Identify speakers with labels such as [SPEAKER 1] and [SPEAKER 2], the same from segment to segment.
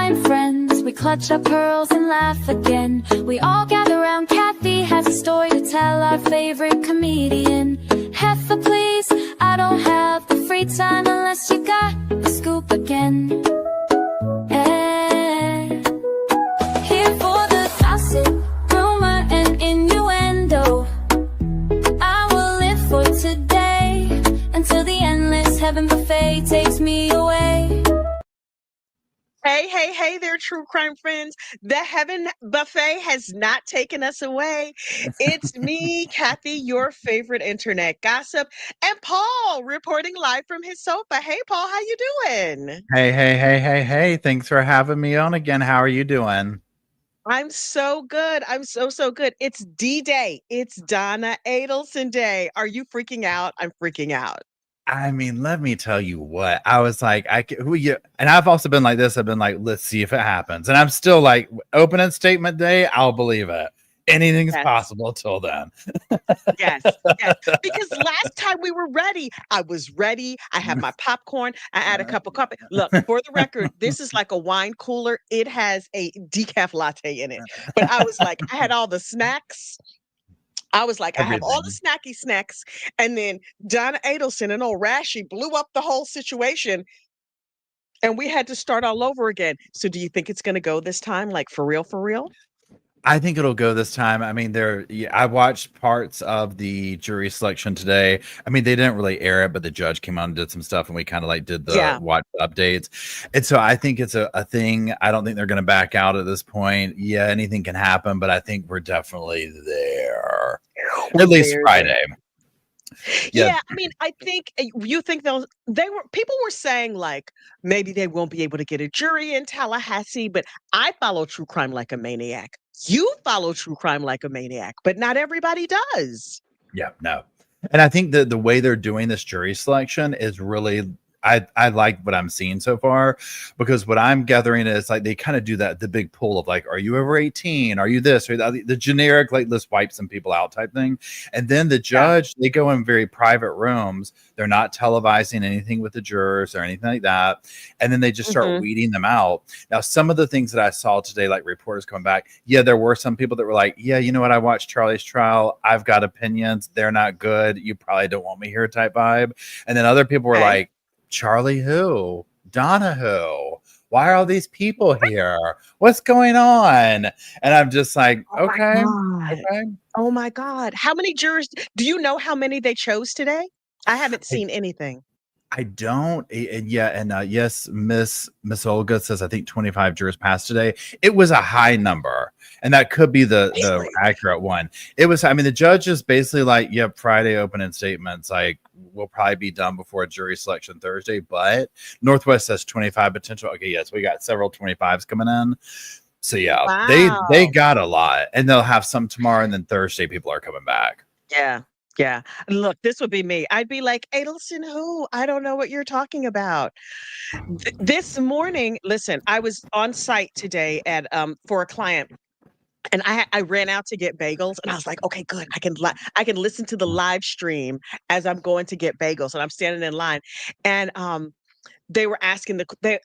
[SPEAKER 1] crime friends, we clutch our pearls and laugh again. We all gather around, Kathy has a story to tell, our favorite comedian. Heifer, please, I don't have the free time unless you got the scoop again. Here for the gossip, rumor, and innuendo. I will live for today until the endless heaven buffet takes me away.
[SPEAKER 2] Hey there, true crime friends. The heaven buffet has not taken us away. It's me, Kathy, your favorite internet gossip, and Paul reporting live from his sofa. Hey, Paul, how you doing?
[SPEAKER 3] Hey. Thanks for having me on again. How are you doing?
[SPEAKER 2] I'm so good. I'm so good. It's D-Day. It's Donna Adelson Day. Are you freaking out? I'm freaking out.
[SPEAKER 3] I mean, let me tell you what. I was like, and I've also been like this. I've been like, let's see if it happens. And I'm still like, opening statement day, I'll believe it. Anything's
[SPEAKER 2] Yes.
[SPEAKER 3] possible till then.
[SPEAKER 2] Yes. Because last time we were ready, I was ready. I had my popcorn. I had a cup of coffee. Look, for the record, this is like a wine cooler. It has a decaf latte in it. But I was like, I had all the snacks. I was like, I have all the snacky snacks. And then Donna Adelson and old Rashy blew up the whole situation. And we had to start all over again. So do you think it's going to go this time? Like for real, for real?
[SPEAKER 3] I think it'll go this time. I mean, I watched parts of the jury selection today. I mean, they didn't really air it, but the judge came on and did some stuff, and we kind of like did the watch updates. And so I think it's a thing. I don't think they're going to back out at this point. Yeah, anything can happen, but I think we're definitely there. At least Friday.
[SPEAKER 2] Yeah, I mean, I think you think people were saying like maybe they won't be able to get a jury in Tallahassee, but I follow true crime like a maniac. You follow true crime like a maniac, but not everybody does.
[SPEAKER 3] Yeah, no. And I think the way they're doing this jury selection is really, I like what I'm seeing so far, because what I'm gathering is like they kind of do the big pull of like, are you over 18? Are you this or the generic, like, let's wipe some people out type thing. And then the judge, they go in very private rooms. They're not televising anything with the jurors or anything like that. And then they just start weeding them out. Now, some of the things that I saw today, like reporters coming back, yeah, there were some people that were like, yeah, you know what? I watched Charlie's trial. I've got opinions. They're not good. You probably don't want me here type vibe. And then other people were like, Charlie who? Donna who? Why are all these people here? What's going on? And I'm just like, okay.
[SPEAKER 2] Oh my God. How many jurors? Do you know how many they chose today? I haven't seen anything.
[SPEAKER 3] I don't. And yes, Miss Olga says I think 25 jurors passed today. It was a high number, and that could be the accurate one. It was. I mean, the judge is basically like, yep, Friday opening statements. Like, we'll probably be done before jury selection Thursday. But Northwest says 25 potential. Okay, yes, we got several 25s coming in. So yeah, they got a lot, and they'll have some tomorrow, and then Thursday people are coming back.
[SPEAKER 2] Yeah. Look, this would be me. I'd be like, Adelson, who? I don't know what you're talking about. This morning, listen, I was on site today at for a client. And I ran out to get bagels, and I was like, okay, good. I can listen to the live stream as I'm going to get bagels, and I'm standing in line. And they were asking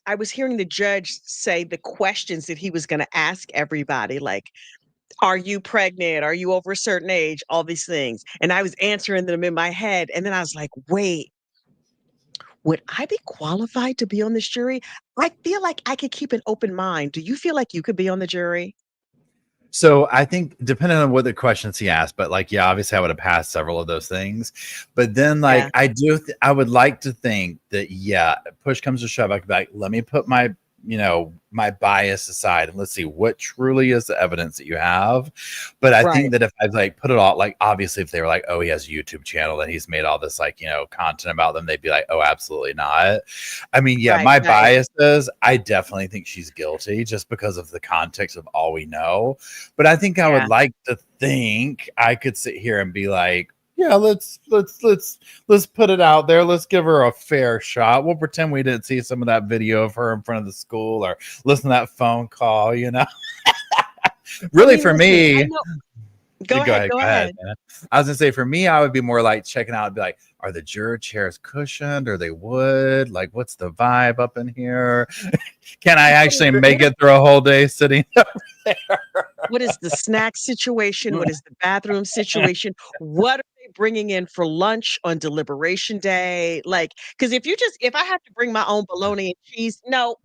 [SPEAKER 2] I was hearing the judge say the questions that he was going to ask everybody, like, are you pregnant? Are you over a certain age? All these things. And I was answering them in my head. And then I was like, wait, would I be qualified to be on this jury? I feel like I could keep an open mind. Do you feel like you could be on the jury?
[SPEAKER 3] So I think depending on what the questions he asked, but like, yeah, obviously I would have passed several of those things. But then like, I would like to think that, yeah, push comes to shove, I could be like, let me put my bias aside and let's see what truly is the evidence that you have. But I think that if I like put it all, like, obviously if they were like, oh, he has a YouTube channel and he's made all this like, content about them, they'd be like, oh, absolutely not. I mean, yeah, my bias is I definitely think she's guilty just because of the context of all we know. But I think I would like to think I could sit here and be like, yeah, let's put it out there. Let's give her a fair shot. We'll pretend we didn't see some of that video of her in front of the school or listen to that phone call, Really, for me.
[SPEAKER 2] Go ahead.
[SPEAKER 3] Go ahead, man. I was gonna say for me, I would be more like checking out and be like, are the juror chairs cushioned? Are they wood? Like, what's the vibe up in here? Can I actually make it through a whole day sitting over there?
[SPEAKER 2] What is the snack situation? What is the bathroom situation? What are they bringing in for lunch on deliberation day? Like, because if I have to bring my own bologna and cheese, no,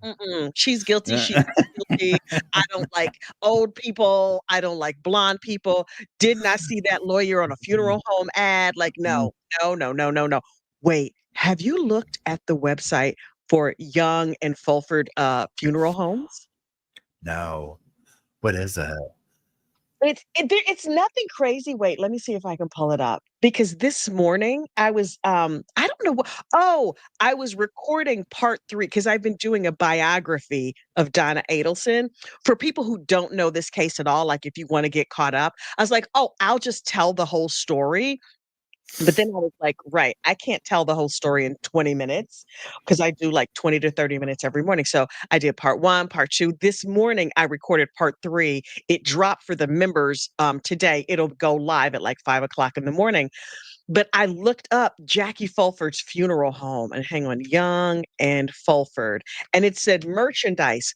[SPEAKER 2] she's guilty. She's guilty. I don't like old people. I don't like blonde people. Did not see that lawyer on a funeral home ad. Like, no, no, no, no, no, no. Wait, have you looked at the website for Young and Fulford funeral homes?
[SPEAKER 3] No. What is it?
[SPEAKER 2] It's nothing crazy. Wait, let me see if I can pull it up. Because this morning I was I don't know what I was recording part 3 because I've been doing a biography of Donna Adelson. For people who don't know this case at all, like if you want to get caught up, I was like, oh, I'll just tell the whole story. But then I was like, right, I can't tell the whole story in 20 minutes because I do like 20 to 30 minutes every morning. So I did part 1, part 2. This morning I recorded part 3. It dropped for the members today. It'll go live at like 5 o'clock in the morning. But I looked up Jackie Fulford's funeral home and hang on, Young and Fulford. And it said merchandise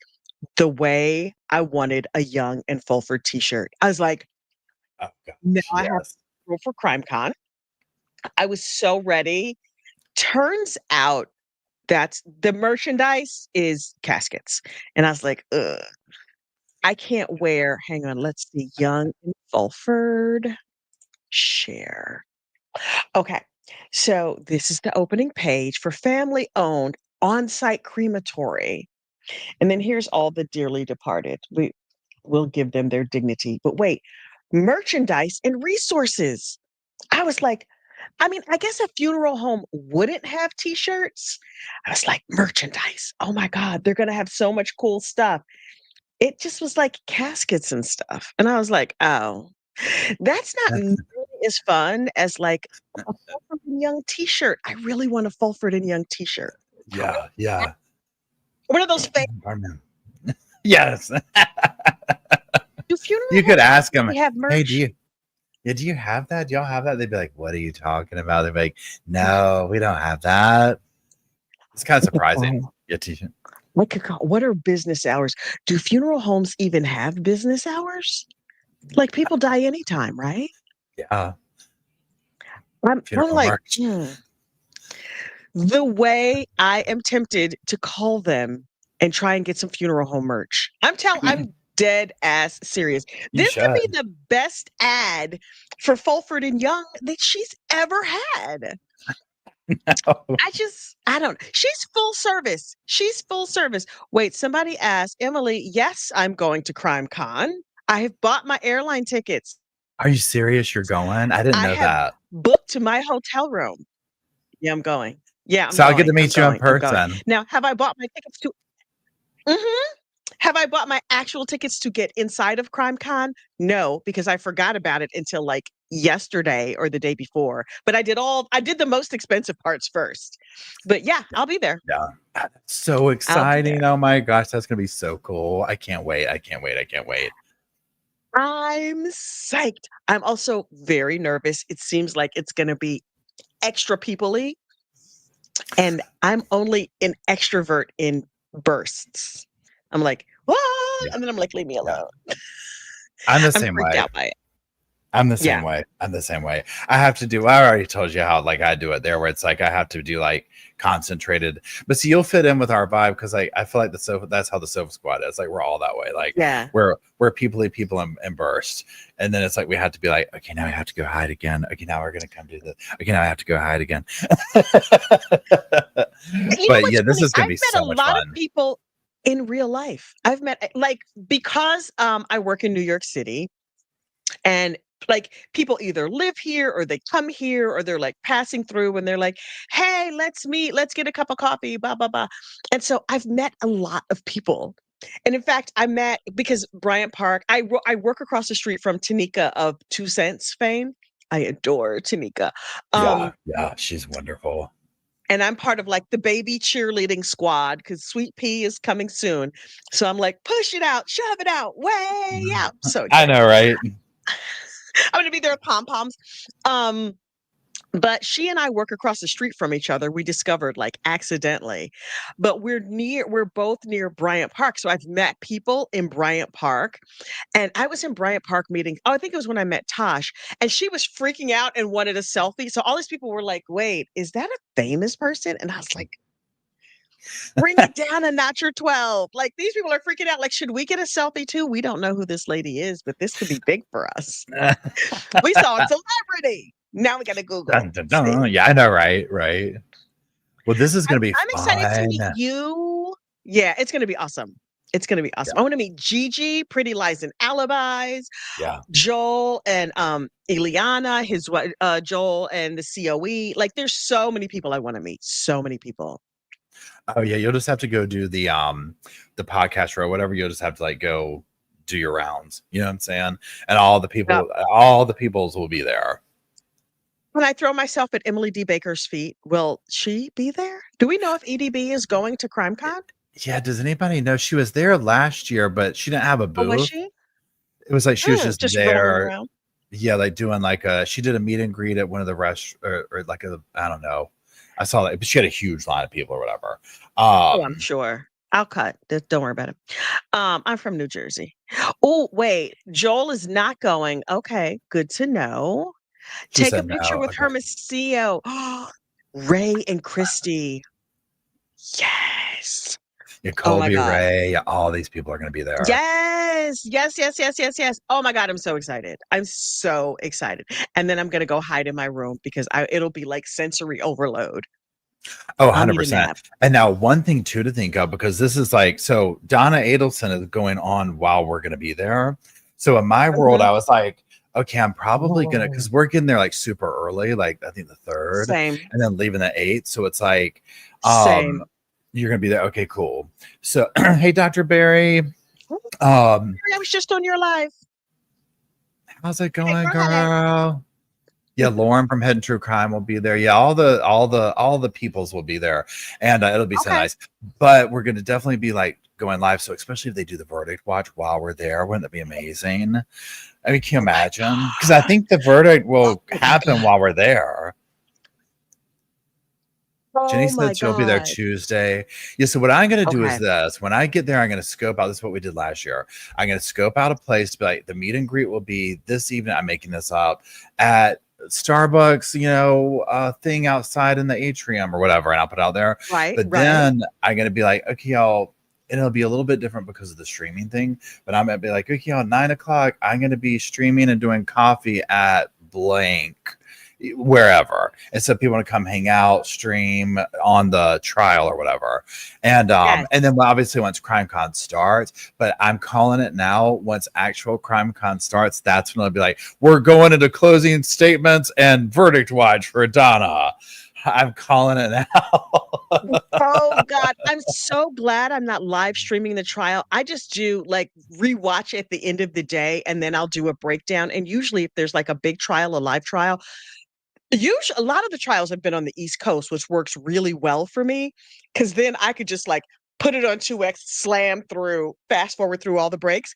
[SPEAKER 2] the way I wanted a Young and Fulford t-shirt. I was like,
[SPEAKER 3] Oh gosh,
[SPEAKER 2] now I have
[SPEAKER 3] yes.
[SPEAKER 2] to go for CrimeCon. I was so ready. Turns out that the merchandise is caskets. And I was like, ugh, I can't wear, hang on, let's see, Young and Fulford share. Okay. So this is the opening page for family owned on-site crematory. And then here's all the dearly departed. We'll give them their dignity. But wait, merchandise and resources. I was like, I mean, I guess a funeral home wouldn't have t-shirts. I was like, merchandise. Oh my God, they're gonna have so much cool stuff. It just was like caskets and stuff. And I was like, oh, that's not
[SPEAKER 3] That's,
[SPEAKER 2] nearly as fun as like a Fulford and Young t-shirt. I really want a Fulford and Young t-shirt.
[SPEAKER 3] yeah, yeah.
[SPEAKER 2] What are those fake?
[SPEAKER 3] Pardon me. Yes.
[SPEAKER 2] Do funeral
[SPEAKER 3] You could
[SPEAKER 2] homes
[SPEAKER 3] ask them,
[SPEAKER 2] actually have
[SPEAKER 3] hey,
[SPEAKER 2] merch?
[SPEAKER 3] do you have that? Do y'all have that? They'd be like, what are you talking about? They'd be like, no, we don't have that. It's kind of surprising.
[SPEAKER 2] Oh,
[SPEAKER 3] Yeah, t-shirt.
[SPEAKER 2] what are business hours? Do funeral homes even have business hours? Like people die anytime, right?
[SPEAKER 3] Yeah.
[SPEAKER 2] I'm
[SPEAKER 3] Funeral
[SPEAKER 2] like,
[SPEAKER 3] merch.
[SPEAKER 2] the way I am tempted to call them and try and get some funeral home merch. I'm dead ass serious.
[SPEAKER 3] You
[SPEAKER 2] This could be
[SPEAKER 3] should.
[SPEAKER 2] the best ad for Fulford and Young that she's ever had. I don't. She's full service. She's full service. Wait, somebody asked Emily, yes, I'm going to CrimeCon. I have bought my airline tickets.
[SPEAKER 3] Are you serious? You're going? I didn't
[SPEAKER 2] I
[SPEAKER 3] know
[SPEAKER 2] have
[SPEAKER 3] that.
[SPEAKER 2] booked to my hotel room. Yeah, I'm going. Yeah, I'm
[SPEAKER 3] So I'll get to
[SPEAKER 2] going. I'm
[SPEAKER 3] meet you in
[SPEAKER 2] going. I'm going.
[SPEAKER 3] person.
[SPEAKER 2] Now, have I bought my tickets to have I bought my actual tickets to get inside of CrimeCon? No, because I forgot about it until like yesterday or the day before. But I did the most expensive parts first. But yeah, I'll be there.
[SPEAKER 3] Yeah. So
[SPEAKER 2] I'll be there.
[SPEAKER 3] exciting. Oh my gosh, that's gonna be so cool. I can't wait. I can't wait. I can't wait.
[SPEAKER 2] I'm psyched. I'm also very nervous. It seems like it's going to be extra people-y, and I'm only an extrovert in bursts. I'm like, "What?"
[SPEAKER 3] Yeah.
[SPEAKER 2] And then I'm like, "Leave me
[SPEAKER 3] Yeah.
[SPEAKER 2] alone."
[SPEAKER 3] I'm the
[SPEAKER 2] I'm
[SPEAKER 3] same
[SPEAKER 2] freaked
[SPEAKER 3] way.
[SPEAKER 2] out by it.
[SPEAKER 3] I'm the same
[SPEAKER 2] Yeah.
[SPEAKER 3] way. I'm the same way. I have to do, I already told you how like I do it there where it's like I have to do like concentrated. But see, you'll fit in with our vibe because I feel like that's how the sofa squad is. Like we're all that way. Like
[SPEAKER 2] Yeah.
[SPEAKER 3] we're people and burst. And then it's like we have to be like, okay, now we have to go hide again. Okay, now we're gonna come do this. Okay, now I have to go hide again.
[SPEAKER 2] You know
[SPEAKER 3] But
[SPEAKER 2] what's
[SPEAKER 3] yeah, this
[SPEAKER 2] funny?
[SPEAKER 3] is gonna
[SPEAKER 2] I've
[SPEAKER 3] be
[SPEAKER 2] met
[SPEAKER 3] so
[SPEAKER 2] a
[SPEAKER 3] much
[SPEAKER 2] lot of
[SPEAKER 3] fun.
[SPEAKER 2] people in real life. I've met like because I work in New York City. And like people either live here or they come here or they're like passing through and they're like, hey, let's meet, let's get a cup of coffee, blah, blah, blah. And so I've met a lot of people. And in fact, I met because Bryant Park, I work across the street from Tanika of 2 Cents fame. I adore Tanika.
[SPEAKER 3] Yeah, yeah, she's wonderful.
[SPEAKER 2] And I'm part of like the baby cheerleading squad because Sweet Pea is coming soon. So I'm like, push it out, shove it out, way out. So
[SPEAKER 3] I
[SPEAKER 2] excited.
[SPEAKER 3] know, right?
[SPEAKER 2] I'm going to be there with pom poms. But she and I work across the street from each other. We discovered like accidentally, but we're both near Bryant Park. So I've met people in Bryant Park, and I was in Bryant Park meeting. Oh, I think it was when I met Tosh, and she was freaking out and wanted a selfie. So all these people were like, wait, is that a famous person? And I was like, bring it down a notch or 12. Like these people are freaking out. Like, should we get a selfie too? We don't know who this lady is, but this could be big for us. We saw a celebrity. Now we got to Google.
[SPEAKER 3] Dun, dun, dun. Yeah, I know, right? Right. Well, this is going to be
[SPEAKER 2] I'm excited to meet
[SPEAKER 3] fun.
[SPEAKER 2] you. Yeah, it's going to be awesome. It's going to be awesome.
[SPEAKER 3] Yeah.
[SPEAKER 2] I want to meet Gigi, Pretty Lies and Alibis,
[SPEAKER 3] Yeah.
[SPEAKER 2] Joel and Ileana, his Joel and the COE. Like, there's so many people I want to meet. So many people.
[SPEAKER 3] Oh yeah, you'll just have to go do the podcast or whatever. You'll just have to like go do your rounds. You know what I'm saying? And all the peoples will be there.
[SPEAKER 2] When I throw myself at Emily D. Baker's feet, will she be there? Do we know if EDB is going to CrimeCon?
[SPEAKER 3] Yeah, does anybody know? She was there last year, but she didn't have a
[SPEAKER 2] Oh, was
[SPEAKER 3] booth.
[SPEAKER 2] she?
[SPEAKER 3] It was like she was just
[SPEAKER 2] rolling
[SPEAKER 3] there.
[SPEAKER 2] around.
[SPEAKER 3] Yeah, like doing like she did a meet and greet at one of the or like I don't know. I saw that, but she had a huge line of people or whatever.
[SPEAKER 2] Oh, I'm sure. I'll cut. Don't worry about it. I'm from New Jersey. Oh, wait. Joel is not going. Okay, good to know.
[SPEAKER 3] She
[SPEAKER 2] Take a
[SPEAKER 3] said
[SPEAKER 2] picture
[SPEAKER 3] no.
[SPEAKER 2] with
[SPEAKER 3] Okay.
[SPEAKER 2] Hermosillo. Ray and Christy. Yes.
[SPEAKER 3] Yeah,
[SPEAKER 2] Oh my
[SPEAKER 3] Colby,
[SPEAKER 2] God.
[SPEAKER 3] Ray, all these people are going to be there.
[SPEAKER 2] Yes. Yes, yes, yes, yes, yes. Oh my God, I'm so excited. I'm so excited. And then I'm going to go hide in my room because it'll be like sensory overload.
[SPEAKER 3] Oh,
[SPEAKER 2] I'll need a
[SPEAKER 3] 100%.
[SPEAKER 2] nap.
[SPEAKER 3] And now one thing too to think of, because this is like, so Donna Adelson is going on while we're going to be there. So in my world, I was like, okay, I'm probably going to, because we're getting there like super early, like I think the 3rd,
[SPEAKER 2] Same.
[SPEAKER 3] and then leaving the 8th. So it's like,
[SPEAKER 2] Same.
[SPEAKER 3] you're going to be there. Okay, cool. So, hey, Dr. Barry.
[SPEAKER 2] I was just on your live.
[SPEAKER 3] How's it going, girl? Yeah, Lauren from Head and True Crime will be there. Yeah, all the peoples will be there, and it'll be so nice. But we're going to definitely be like going live. So especially if they do the verdict watch while we're there, wouldn't that be amazing? I mean, can you imagine? Because I think the verdict will happen while we're there. Jenny said she'll be there Tuesday. Yeah, so what I'm going to do is this. When I get there, I'm going to scope out. This is what we did last year. I'm going to scope out a place to be like, the meet and greet will be this evening. I'm making this up at Starbucks, thing outside in the atrium or whatever. And I'll put it out there.
[SPEAKER 2] Right.
[SPEAKER 3] But then I'm going to be like, okay, y'all. And it'll be a little bit different because of the streaming thing. But I'm going to be like, okay, y'all, 9:00, I'm going to be streaming and doing coffee at blank. Wherever, and so people want to come hang out, stream on the trial or whatever, and then obviously once CrimeCon starts, but I'm calling it now. Once actual CrimeCon starts, that's when I'll be like, we're going into closing statements and verdict watch for Donna. I'm calling it now.
[SPEAKER 2] Oh God, I'm so glad I'm not live streaming the trial. I just do like rewatch at the end of the day, and then I'll do a breakdown. And usually, if there's like a big trial, a live trial. Usually, a lot of the trials have been on the East Coast, which works really well for me because then I could just like put it on 2x, slam through, fast forward through all the breaks.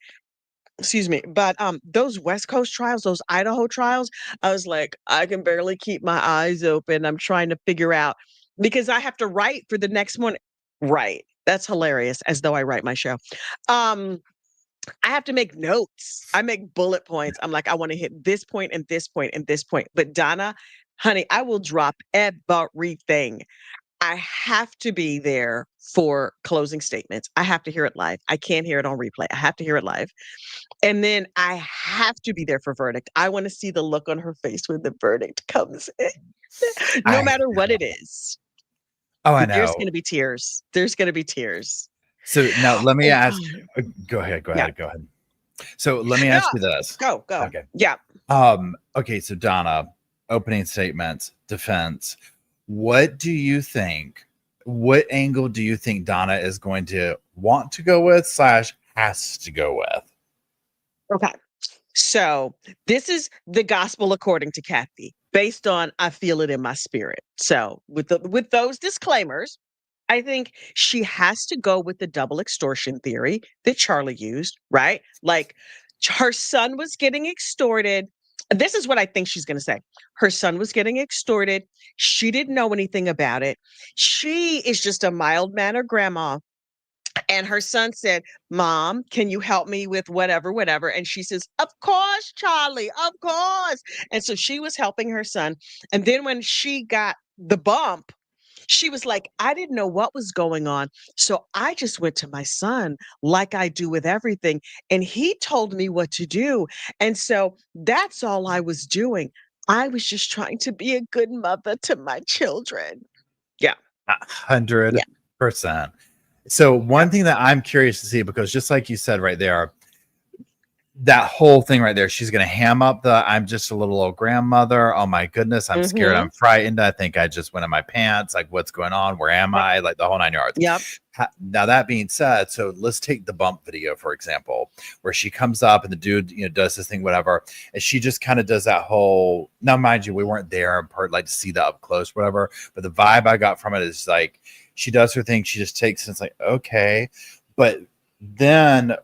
[SPEAKER 2] Excuse me. But those West Coast trials, those Idaho trials, I was like, I can barely keep my eyes open. I'm trying to figure out because I have to write for the next morning. Right. That's hilarious, as though I write my show. I have to make notes. I make bullet points. I'm like, I want to hit this point and this point and this point. But Donna, honey, I will drop everything. I have to be there for closing statements. I have to hear it live. I can't hear it on replay. I have to hear it live. And then I have to be there for verdict. I want to see the look on her face when the verdict comes in, no matter what it is.
[SPEAKER 3] Oh, I know.
[SPEAKER 2] There's going to be tears. There's going to be tears.
[SPEAKER 3] So now let me ask. Go ahead. So let me ask you this.
[SPEAKER 2] Go.
[SPEAKER 3] Okay.
[SPEAKER 2] Yeah.
[SPEAKER 3] Okay. So Donna, opening statements, defense. What do you think? What angle do you think Donna is going to want to go with / has to go with?
[SPEAKER 2] Okay. So this is the gospel according to Kathy, based on I feel it in my spirit. So with those disclaimers, I think she has to go with the double extortion theory that Charlie used, right? Like her son was getting extorted. This is what I think she's going to say. Her son was getting extorted. She didn't know anything about it. She is just a mild-mannered grandma. And her son said, "Mom, can you help me with whatever, whatever?" And she says, "Of course, Charlie, of course." And so she was helping her son. And then when she got the bump, she was like, "I didn't know what was going on. So I just went to my son like I do with everything. And he told me what to do. And so that's all I was doing. I was just trying to be a good mother to my children." Yeah.
[SPEAKER 3] 100%. So
[SPEAKER 2] Yeah.
[SPEAKER 3] one thing that I'm curious to see, because just like you said right there, that whole thing right there, she's gonna ham up the "I'm just a little old grandmother. Oh my goodness, I'm scared,
[SPEAKER 2] Mm-hmm.
[SPEAKER 3] I'm frightened. I think I just went in my pants. Like, what's going on? Where am I?" Like the whole 9 yards.
[SPEAKER 2] Yep.
[SPEAKER 3] Now that being said, so let's take the bump video for example, where she comes up and the dude, does this thing, whatever, and she just kind of does that whole. Now, mind you, we weren't there in part like to see that up close, whatever. But the vibe I got from it is like she does her thing. She just takes it. It's like okay, but then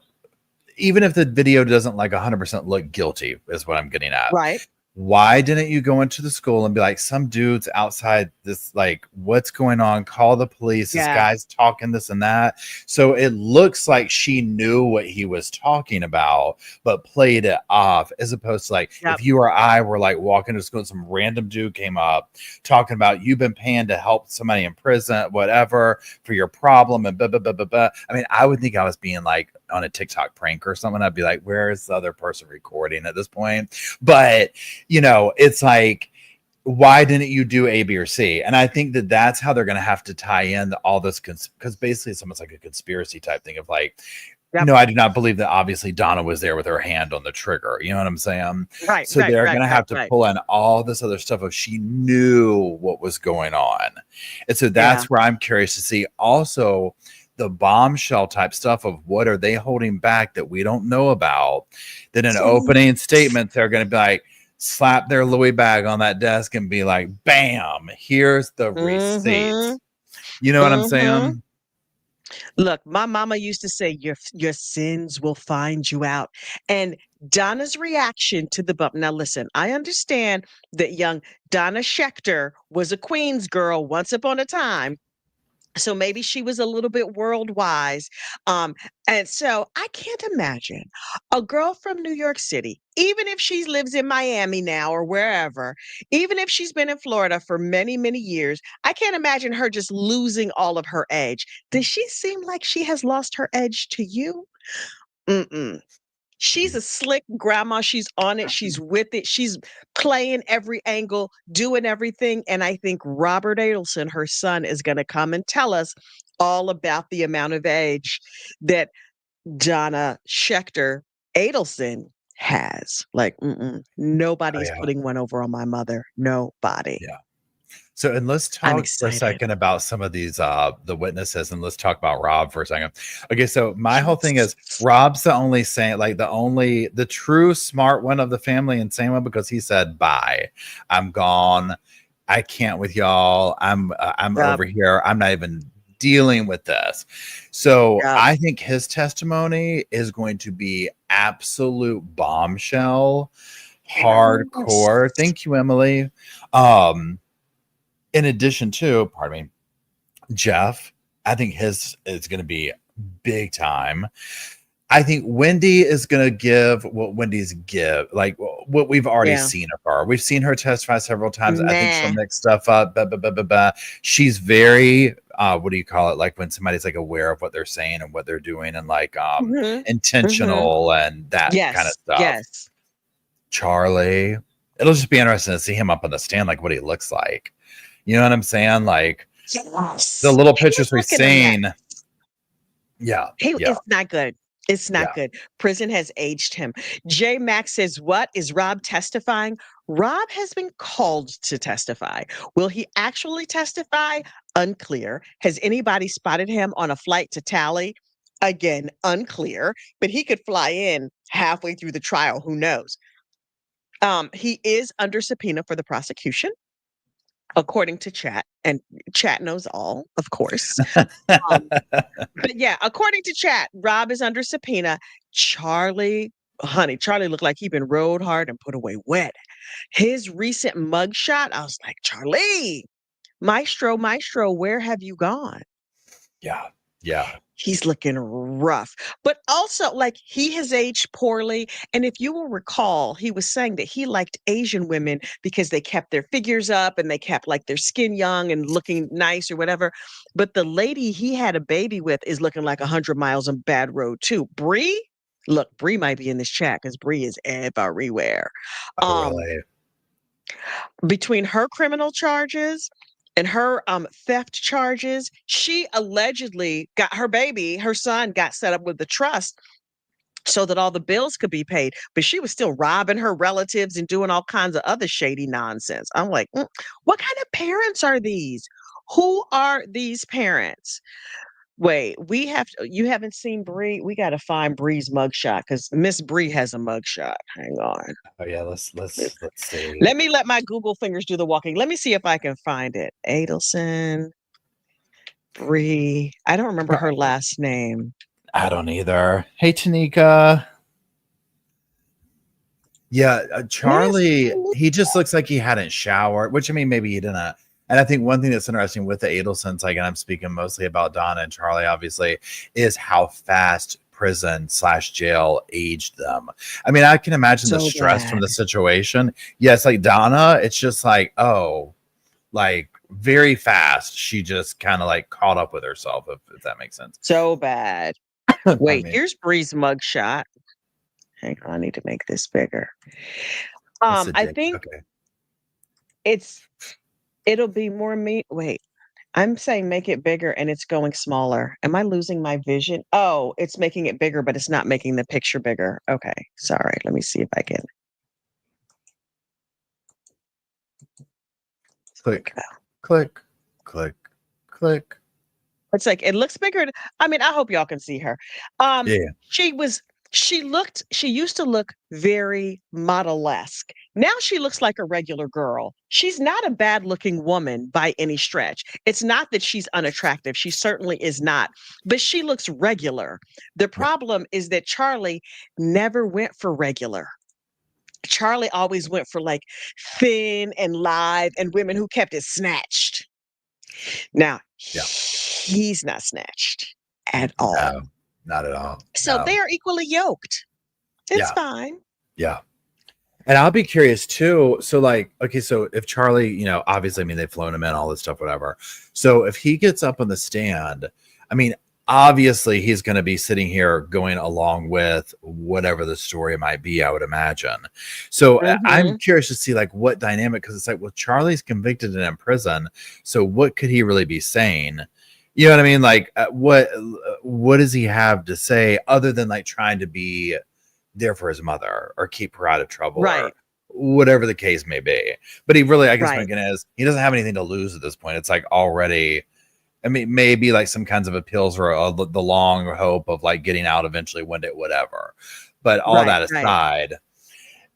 [SPEAKER 3] even if the video doesn't like 100% look guilty is what I'm getting at.
[SPEAKER 2] Right.
[SPEAKER 3] Why didn't you go into the school and be like, some dudes outside this, like, what's going on? Call the police. This
[SPEAKER 2] Yeah.
[SPEAKER 3] guy's talking this and that. So it looks like she knew what he was talking about, but played it off, as opposed to like,
[SPEAKER 2] Yep.
[SPEAKER 3] if you or I were like walking to school and some random dude came up talking about you've been paying to help somebody in prison, whatever, for your problem and blah, blah, blah, blah, blah. I mean, I would think I was being like on a TikTok prank or something. I'd be like, where is the other person recording at this point? But it's like, why didn't you do A, B, or C? And I think that that's how they're going to have to tie in all this, because basically it's almost like a conspiracy type thing of like,
[SPEAKER 2] Yep.
[SPEAKER 3] I do not believe that obviously Donna was there with her hand on the trigger. You know what I'm saying?
[SPEAKER 2] Right.
[SPEAKER 3] So they're going to have to
[SPEAKER 2] right.
[SPEAKER 3] pull in all this other stuff of she knew what was going on. And so that's where I'm curious to see also the bombshell type stuff of what are they holding back that we don't know about. Then in opening statements, they're going to be like, slap their Louis bag on that desk and be like, bam, here's the receipt. You know what I'm saying?
[SPEAKER 2] Look, my mama used to say, your sins will find you out. And Donna's reaction to the bump. Now, listen, I understand that young Donna Schechter was a Queens girl once upon a time. So maybe she was a little bit world wise. And so I can't imagine a girl from New York City, even if she lives in Miami now or wherever, even if she's been in Florida for many, many years, I can't imagine her just losing all of her edge. Does she seem like she has lost her edge to you? Mm-mm. She's a slick grandma. She's on it. She's with it. She's playing every angle, doing everything. And I think Robert Adelson, her son, is going to come and tell us all about the amount of age that Donna Schechter Adelson has. Like, nobody's putting one over on my mother. Nobody.
[SPEAKER 3] Yeah. So, and let's talk for a second about some of these, the witnesses, and let's talk about Rob for a second. Okay. So my whole thing is Rob's the only saint, like the true smart one of the family, and same one, because he said, bye, I'm gone. I can't with y'all. I'm over here. I'm not even dealing with this. So I think his testimony is going to be absolute bombshell, hardcore. Thank you, Emily. In addition to, pardon me, Jeff, I think his is going to be big time. I think Wendi is going to give what Wendy's give, like what we've already seen of her. We've seen her testify several times. I think she'll mix stuff up. She's very, what do you call it? Like when somebody's like aware of what they're saying and what they're doing, and like intentional and that kind of stuff.
[SPEAKER 2] Yes.
[SPEAKER 3] Charlie, it'll just be interesting to see him up on the stand, like what he looks like. You know what I'm saying? Like the little pictures we've seen. Yeah.
[SPEAKER 2] It's not good. It's not good. Prison has aged him. J Max says, what is Rob testifying? Rob has been called to testify. Will he actually testify? Unclear. Has anybody spotted him on a flight to Tally? Again, unclear. But he could fly in halfway through the trial. Who knows? He is under subpoena for the prosecution, according to Chat, and Chat knows all, of course. But yeah, according to Chat, Rob is under subpoena. Charlie honey, Charlie looked like he'd been rode hard and put away wet. His recent mugshot, I was like, Charlie, Maestro, where have you gone?
[SPEAKER 3] Yeah. Yeah.
[SPEAKER 2] He's looking rough, but also like he has aged poorly. And if you will recall, he was saying that he liked Asian women because they kept their figures up and they kept like their skin young and looking nice or whatever. But the lady he had a baby with is looking like 100 miles on bad road too. Bree, look, Bree might be in this chat because Bree is everywhere.
[SPEAKER 3] Oh,
[SPEAKER 2] Um,
[SPEAKER 3] really?
[SPEAKER 2] between her criminal charges and her theft charges, she allegedly got her son got set up with the trust so that all the bills could be paid, but she was still robbing her relatives and doing all kinds of other shady nonsense. I'm like, what kind of parents are these? Who are these parents? Wait, you haven't seen Bree? We got to find Bree's mugshot because Miss Bree has a mugshot. Hang on.
[SPEAKER 3] Oh yeah, let's see.
[SPEAKER 2] Let my Google fingers do the walking. Let me see if I can find it. Adelson, Bree. I don't remember her last name.
[SPEAKER 3] I don't either. Hey, Tanika. Yeah, Charlie, he just looks like he hadn't showered, which I mean, maybe he didn't. And I think one thing that's interesting with the Adelsons, like, and I'm speaking mostly about Donna and Charlie, obviously, is how fast prison/jail aged them. I mean, I can imagine the stress from the situation. Yes, like Donna, it's just like, oh, like very fast. She just kind of like caught up with herself, if that makes sense.
[SPEAKER 2] So bad. Wait, here's Bree's mugshot. Hang on, I need to make this bigger. I think it'll be more me. Wait, I'm saying make it bigger and it's going smaller. Am I losing my vision? Oh, it's making it bigger, but it's not making the picture bigger. Okay, sorry. Let me see if I can.
[SPEAKER 3] Click, click, click, click.
[SPEAKER 2] It's like it looks bigger. I mean, I hope y'all can see her. She used to look very model-esque. Now she looks like a regular girl. She's not a bad-looking woman by any stretch. It's not that she's unattractive. She certainly is not, but she looks regular. The problem is that Charlie never went for regular. Charlie always went for like thin and lithe and women who kept it snatched. Now, he's not snatched at all.
[SPEAKER 3] No, not at all.
[SPEAKER 2] So they are equally yoked. It's fine.
[SPEAKER 3] Yeah. And I'll be curious too. So like, okay, so if Charlie, you know, obviously, I mean, they've flown him in, all this stuff, whatever. So if he gets up on the stand, I mean, obviously he's going to be sitting here going along with whatever the story might be, I would imagine. So I'm curious to see like what dynamic, because it's like, well, Charlie's convicted and in prison. So what could he really be saying? You know what I mean? Like what does he have to say other than like trying to be there for his mother or keep her out of trouble, or whatever the case may be? But he really, I guess my opinion is he doesn't have anything to lose at this point. It's like already, I mean, maybe like some kinds of appeals or the long hope of like getting out eventually one day, whatever. But all that aside,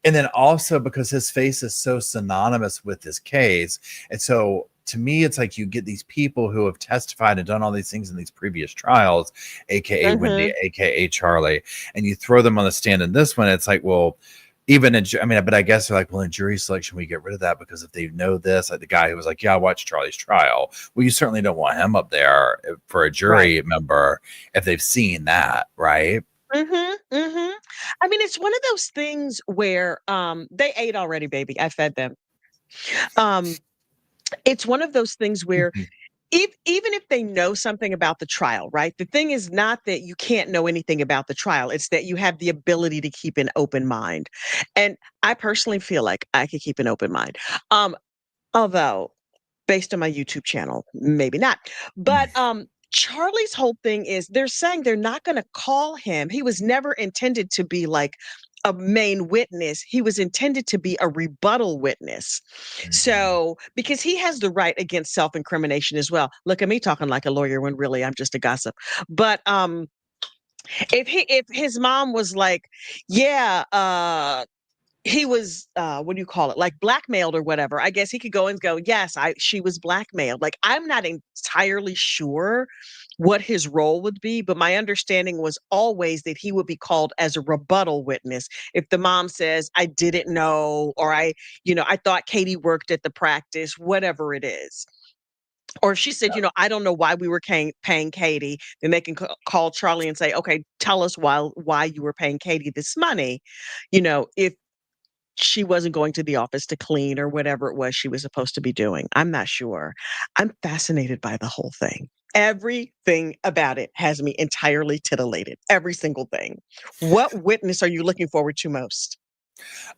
[SPEAKER 3] and then also because his face is so synonymous with this case, and so to me, it's like you get these people who have testified and done all these things in these previous trials, aka Wendi, aka Charlie, and you throw them on the stand in this one. It's like, well, even but I guess they're like, well, in jury selection, we get rid of that because if they know this, like the guy who was like, yeah, I watched Charlie's trial. Well, you certainly don't want him up there for a jury member if they've seen that, right?
[SPEAKER 2] I mean, it's one of those things where they ate already, baby. I fed them. It's one of those things where even if they know something about the trial, right? The thing is not that you can't know anything about the trial. It's that you have the ability to keep an open mind. And I personally feel like I could keep an open mind. Although based on my YouTube channel, maybe not. But Charlie's whole thing is they're saying they're not going to call him. He was never intended to be like a main witness. He was intended to be a rebuttal witness. So, because he has the right against self-incrimination as well. Look at me talking like a lawyer when really I'm just a gossip. But if his mom was like, he was what do you call it, like blackmailed or whatever, I guess he could go and go, yes, she was blackmailed. Like, I'm not entirely sure what his role would be, but my understanding was always that he would be called as a rebuttal witness. If the mom says, I didn't know, or I thought Katie worked at the practice, whatever it is. Or if she said, I don't know why we were paying Katie, then they can call Charlie and say, okay, tell us why you were paying Katie this money. If she wasn't going to the office to clean or whatever it was she was supposed to be doing. I'm not sure. I'm fascinated by the whole thing. Everything about it has me entirely titillated. Every single thing. What witness are you looking forward to most?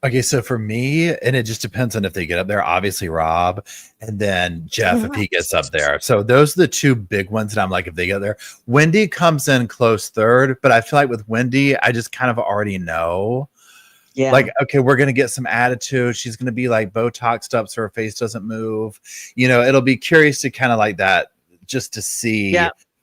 [SPEAKER 3] Okay, so for me, and it just depends on if they get up there, obviously Rob, and then Jeff if he gets up there. So those are the two big ones that I'm like, if they get there. Wendi comes in close third, but I feel like with Wendi, I just kind of already know.
[SPEAKER 2] Yeah.
[SPEAKER 3] Like, okay, we're going to get some attitude. She's going to be like Botoxed up so her face doesn't move. It'll be curious to kind of like that, just to see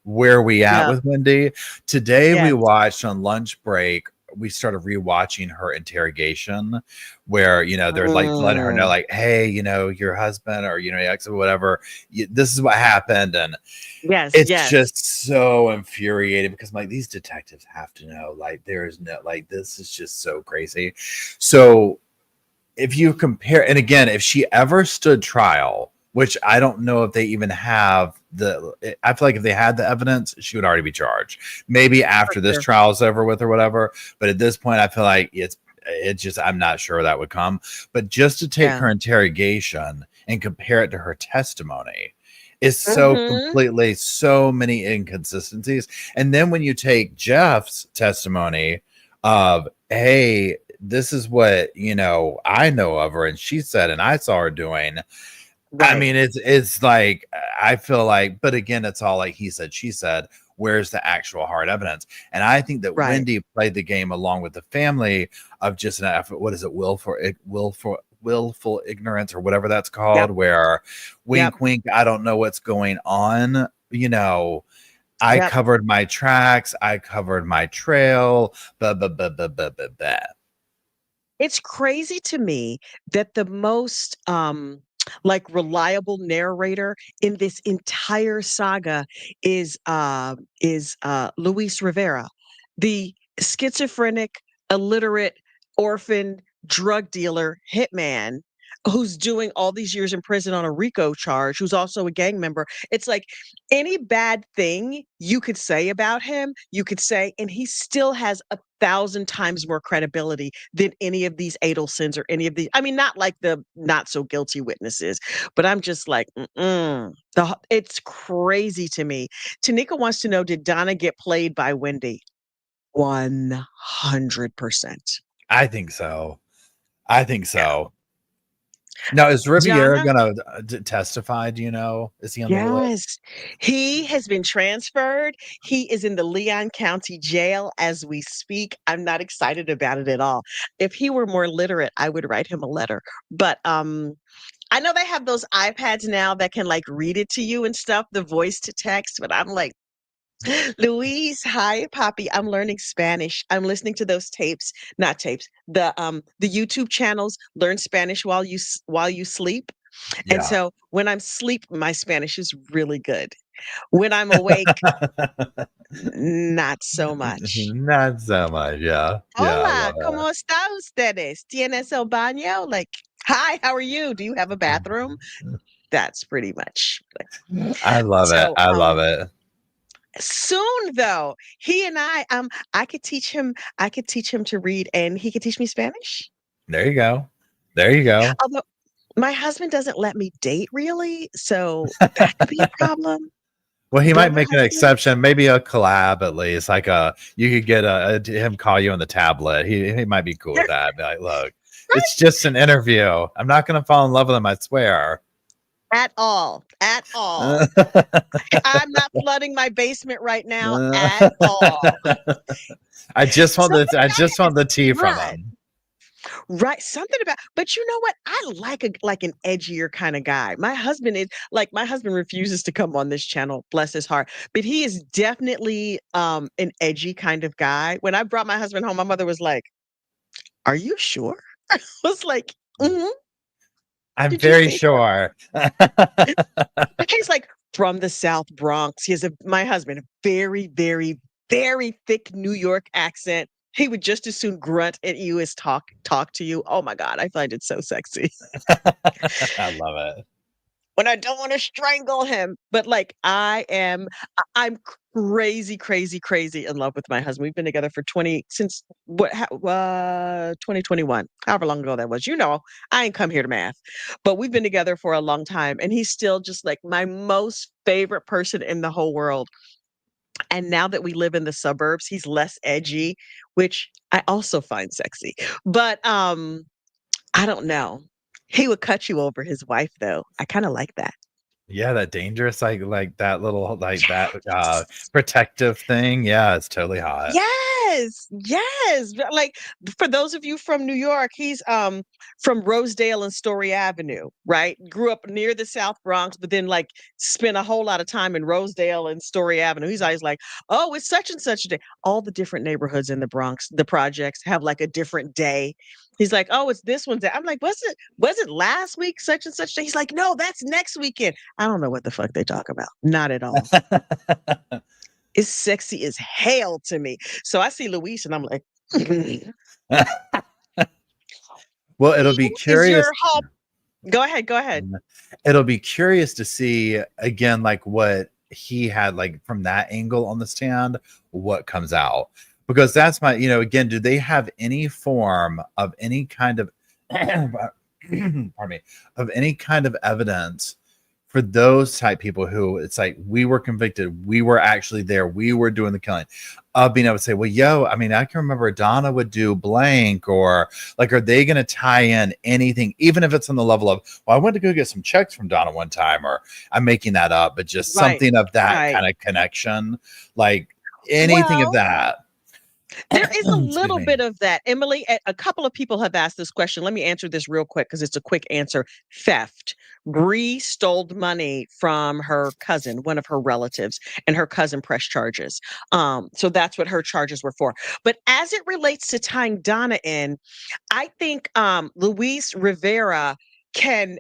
[SPEAKER 3] where we at with Wendi. Today we watched on lunch break, we started rewatching her interrogation where, they're like letting her know like, hey, your husband or, your ex or whatever, this is what happened. And it's just so infuriating because I'm like, these detectives have to know, like, there is no, like, this is just so crazy. So if you compare, and again, if she ever stood trial, which I don't know if they even have I feel like if they had the evidence, she would already be charged. Maybe after this trial is over with or whatever. But at this point, I feel like it's just, I'm not sure that would come. But just to take her interrogation and compare it to her testimony is so completely, so many inconsistencies. And then when you take Jeff's testimony of, hey, this is what, I know of her and she said, and I saw her doing. Right. I mean, it's like, I feel like, but again, it's all like he said, she said, where's the actual hard evidence? And I think that Wendi played the game along with the family of just an effort. What is it? Willful ignorance or whatever that's called, where wink, wink. I don't know what's going on. I covered my tracks. I covered my trail.
[SPEAKER 2] It's crazy to me that the most like reliable narrator in this entire saga is Luis Rivera, the schizophrenic, illiterate, orphan drug dealer hitman who's doing all these years in prison on a RICO charge, who's also a gang member. It's like any bad thing you could say about him, you could say, and he still has 1,000 times more credibility than any of these Adelsons or any of the, I mean, not like the not so guilty witnesses, but I'm just like, it's crazy to me. Tanika wants to know, did Donna get played by Wendi? 100%.
[SPEAKER 3] I think so. Now, is Riviera going to testify? Do you know? Is he on the list?
[SPEAKER 2] He has been transferred. He is in the Leon County Jail as we speak. I'm not excited about it at all. If he were more literate, I would write him a letter. But I know they have those iPads now that can like read it to you and stuff, the voice to text, but I'm like, Luis, hi, Poppy. I'm learning Spanish. I'm listening to those not tapes, the YouTube channels. Learn Spanish while you sleep. And so when I'm asleep, my Spanish is really good. When I'm awake, not so much.
[SPEAKER 3] Not so much. Yeah.
[SPEAKER 2] Hola, ¿cómo está ustedes? ¿Tienes el baño? Like, hi, how are you? Do you have a bathroom? That's pretty much.
[SPEAKER 3] I love it. I love it.
[SPEAKER 2] Soon though, he and I could teach him to read and he could teach me Spanish.
[SPEAKER 3] There you go.
[SPEAKER 2] Although my husband doesn't let me date really, so that could be a problem.
[SPEAKER 3] Well, he might make an exception, maybe a collab at least. Like you could get him call you on the tablet. He might be cool with that. Be like, look, it's just an interview. I'm not going to fall in love with him, I swear.
[SPEAKER 2] At all. I'm not flooding my basement right now at all.
[SPEAKER 3] I just want the tea from him.
[SPEAKER 2] Right. Something about, but you know what? I like an edgier kind of guy. My husband refuses to come on this channel, bless his heart, but he is definitely an edgy kind of guy. When I brought my husband home, my mother was like, "Are you sure?" I was like, "Mm-hmm."
[SPEAKER 3] I'm very sure.
[SPEAKER 2] He's like, from the South Bronx. He has my husband, a very, very, very thick New York accent. He would just as soon grunt at you as talk to you. Oh my God, I find it so sexy.
[SPEAKER 3] I love it.
[SPEAKER 2] When I don't want to strangle him. But like I'm crazy, crazy, crazy in love with my husband. We've been together for 2021, however long ago that was. I ain't come here to math, but we've been together for a long time, and he's still just like my most favorite person in the whole world. And now that we live in the suburbs, he's less edgy, which I also find sexy. But I don't know. He would cut you over his wife, though. I kind of like that.
[SPEAKER 3] Yeah, that dangerous, like that little, like that
[SPEAKER 2] Yes.
[SPEAKER 3] protective thing. Yeah, it's totally hot.
[SPEAKER 2] Yes. Yes. Like for those of you from New York, he's from Rosedale and Story Avenue, right? Grew up near the South Bronx, but then like spent a whole lot of time in Rosedale and Story Avenue. He's always like, "Oh, it's such and such a day." All the different neighborhoods in the Bronx, the projects have like a different day. He's like, "Oh, it's this one's day." I'm like, Was it last week such and such day?" He's like, "No, that's next weekend." I don't know what the fuck they talk about. Not at all. It's sexy as hell to me. So I see Luis and I'm like,
[SPEAKER 3] Well, it'll be
[SPEAKER 2] who is
[SPEAKER 3] curious.
[SPEAKER 2] your home? Go ahead. Go ahead.
[SPEAKER 3] It'll be curious to see again, like what he had like from that angle on the stand, what comes out. Because that's my, again, do they have any form of any kind of pardon me, of any kind of evidence for those type people who it's like, we were convicted, we were actually there, we were doing the killing, of being able to say, well, I mean, I can remember Donna would do blank, or like, are they going to tie in anything, even if it's on the level of, well, I went to go get some checks from Donna one time, or I'm making that up, but just
[SPEAKER 2] Right.
[SPEAKER 3] something of that
[SPEAKER 2] Right.
[SPEAKER 3] kind of connection, like anything of
[SPEAKER 2] Well,
[SPEAKER 3] that.
[SPEAKER 2] there is a
[SPEAKER 3] Excuse
[SPEAKER 2] little
[SPEAKER 3] me.
[SPEAKER 2] bit of that. Emily, a couple of people have asked this question. Let me answer this real quick because it's a quick answer. Theft. Bree stole money from her cousin, one of her relatives, and her cousin pressed charges. So that's what her charges were for. But as it relates to tying Donna in, I think Luis Rivera can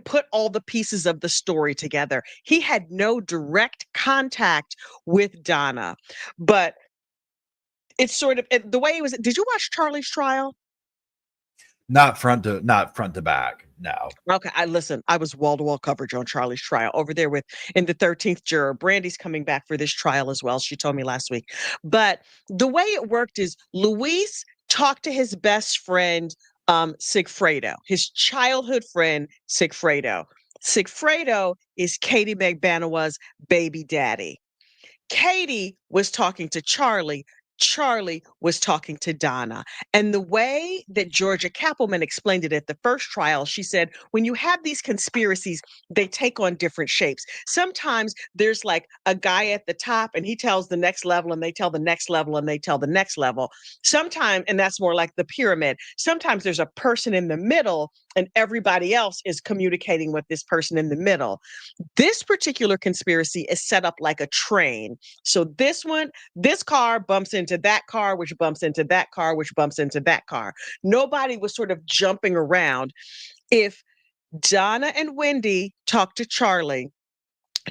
[SPEAKER 2] put all the pieces of the story together. He had no direct contact with Donna, but it's sort of the way it was. Did you watch Charlie's trial?
[SPEAKER 3] Not front to back. No.
[SPEAKER 2] Okay, I was wall-to-wall coverage on Charlie's trial over there with in the 13th juror. Brandy's coming back for this trial as well. She told me last week. But the way it worked is Luis talked to his best friend, Sigfredo, his childhood friend, Sigfredo. Sigfredo is Katie Magbanaway's baby daddy. Katie was talking to Charlie. Charlie was talking to Donna. And the way that Georgia Kappelman explained it at the first trial, she said, when you have these conspiracies, they take on different shapes. Sometimes there's like a guy at the top and he tells the next level and they tell the next level and they tell the next level. Sometimes, and that's more like the pyramid. Sometimes there's a person in the middle and everybody else is communicating with this person in the middle. This particular conspiracy is set up like a train. So this car bumps into that car, which bumps into that car, which bumps into that car. Nobody was sort of jumping around. If Donna and Wendi talked to Charlie,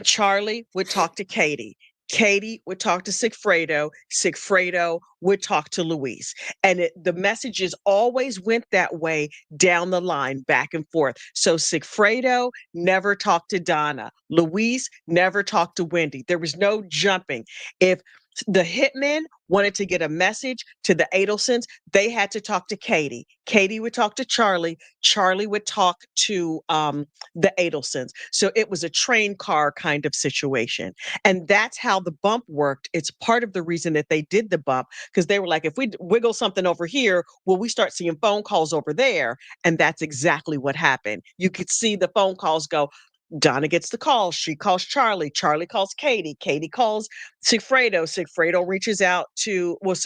[SPEAKER 2] Charlie would talk to Katie. Katie would talk to Sigfredo. Sigfredo would talk to Luis. And the messages always went that way down the line, back and forth. So Sigfredo never talked to Donna. Luis never talked to Wendi. There was no jumping. If the hitmen wanted to get a message to the Adelsons, they had to talk to Katie. Katie would talk to Charlie. Charlie would talk to the Adelsons. So it was a train car kind of situation. And that's how the bump worked. It's part of the reason that they did the bump, because they were like, if we wiggle something over here, will we start seeing phone calls over there? And that's exactly what happened. You could see the phone calls go. Donna gets the call. She calls Charlie. Charlie calls Katie. Katie calls Sigfredo. Sigfredo reaches out to, well,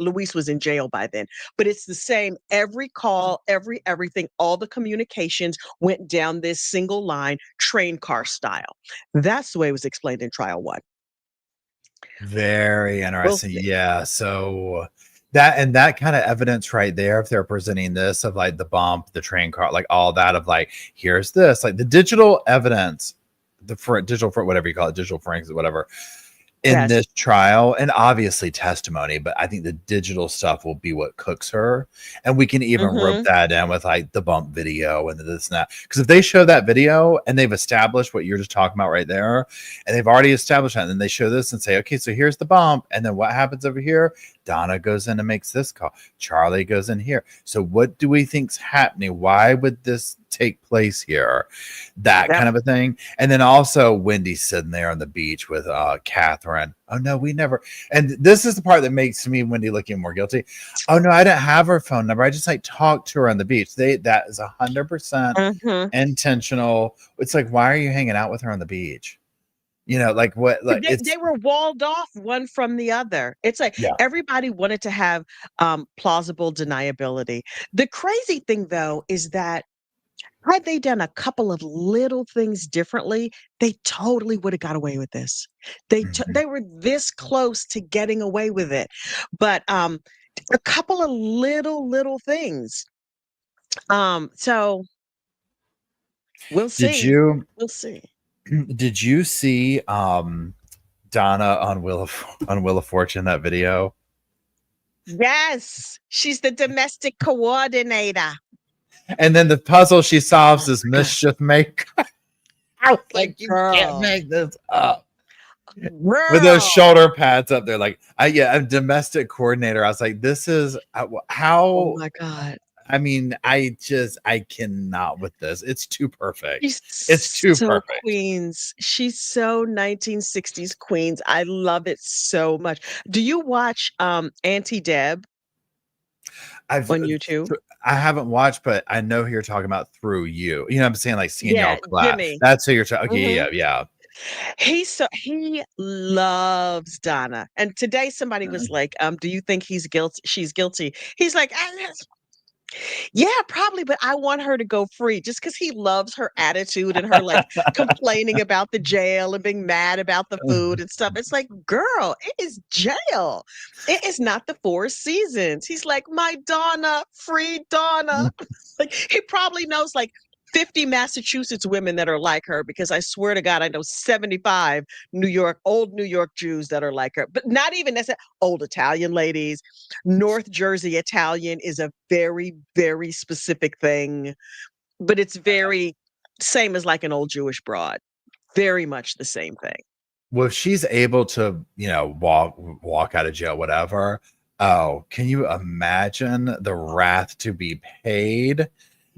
[SPEAKER 2] Luis was in jail by then, but it's the same. Every call, everything, all the communications went down this single line, train car style. That's the way it was explained in trial one.
[SPEAKER 3] Very
[SPEAKER 2] We'll
[SPEAKER 3] interesting.
[SPEAKER 2] see.
[SPEAKER 3] Yeah. So that kind of evidence right there, if they're presenting this of like the bump, the train car, like all that of like, here's this, like the digital evidence digital for whatever you call it, digital forensics, whatever, in
[SPEAKER 2] Yes.
[SPEAKER 3] this trial, and obviously testimony, but I think the digital stuff will be what cooks her. And we can even rope
[SPEAKER 2] Mm-hmm.
[SPEAKER 3] that in with like the bump video and this and that. Because if they show that video and they've established what you're just talking about right there, and they've already established that, and then they show this and say, okay, so here's the bump. And then what happens over here? Donna goes in and makes this call. Charlie goes in here. So what do we think's happening? Why would this take place here? That
[SPEAKER 2] Yep.
[SPEAKER 3] kind of a thing. And then also Wendi sitting there on the beach with Catherine. Oh no, we never. And this is the part that makes me Wendi looking more guilty. Oh no, I didn't have her phone number. I just like talked to her on the beach. That is 100%
[SPEAKER 2] Mm-hmm.
[SPEAKER 3] intentional. It's like, why are you hanging out with her on the beach? You know, like what? Like
[SPEAKER 2] They were walled off one from the other. It's like
[SPEAKER 3] yeah.
[SPEAKER 2] everybody wanted to have plausible deniability. The crazy thing, though, is that had they done a couple of little things differently, they totally would have got away with this.
[SPEAKER 3] Mhm.
[SPEAKER 2] They were this close to getting away with it, but a couple of little things. So we'll
[SPEAKER 3] Did
[SPEAKER 2] see.
[SPEAKER 3] you
[SPEAKER 2] We'll see.
[SPEAKER 3] did you see Donna on Wheel of Fortune, that video?
[SPEAKER 2] Yes, she's the domestic coordinator.
[SPEAKER 3] And then the puzzle she solves is
[SPEAKER 2] Oh my God.
[SPEAKER 3] mischief maker. I was like, you can't
[SPEAKER 2] Girl.
[SPEAKER 3] make this up.
[SPEAKER 2] Girl.
[SPEAKER 3] With those shoulder pads up there, like a domestic coordinator. I was like, this is
[SPEAKER 2] Oh
[SPEAKER 3] how.
[SPEAKER 2] my God.
[SPEAKER 3] I mean, I cannot with this. It's too perfect.
[SPEAKER 2] She's
[SPEAKER 3] It's too
[SPEAKER 2] so
[SPEAKER 3] perfect.
[SPEAKER 2] Queens. She's so 1960s Queens. I love it so much. Do you watch Auntie Deb
[SPEAKER 3] I've
[SPEAKER 2] on YouTube?
[SPEAKER 3] I haven't watched, but I know who you're talking about through you. You know what I'm saying? Like seeing y'all
[SPEAKER 2] Yeah,
[SPEAKER 3] class.
[SPEAKER 2] Jimmy.
[SPEAKER 3] That's who you're talking. Okay,
[SPEAKER 2] Mhm.
[SPEAKER 3] yeah.
[SPEAKER 2] He loves Donna. And today somebody was like, do you think he's guilty? She's guilty. He's like, yeah, probably, but I want her to go free just because he loves her attitude and her like complaining about the jail and being mad about the food and stuff. It's like, girl, it is jail. It is not the Four Seasons. He's like, my Donna, free Donna. Like he probably knows like 50 Massachusetts women that are like her because I swear to God, I know 75 old New York Jews that are like her, but not even necessarily old Italian ladies. North Jersey Italian is a very, very specific thing, but it's very same as like an old Jewish broad. Very much the same thing.
[SPEAKER 3] Well, if she's able to, walk out of jail, whatever. Oh, can you imagine the wrath to be paid?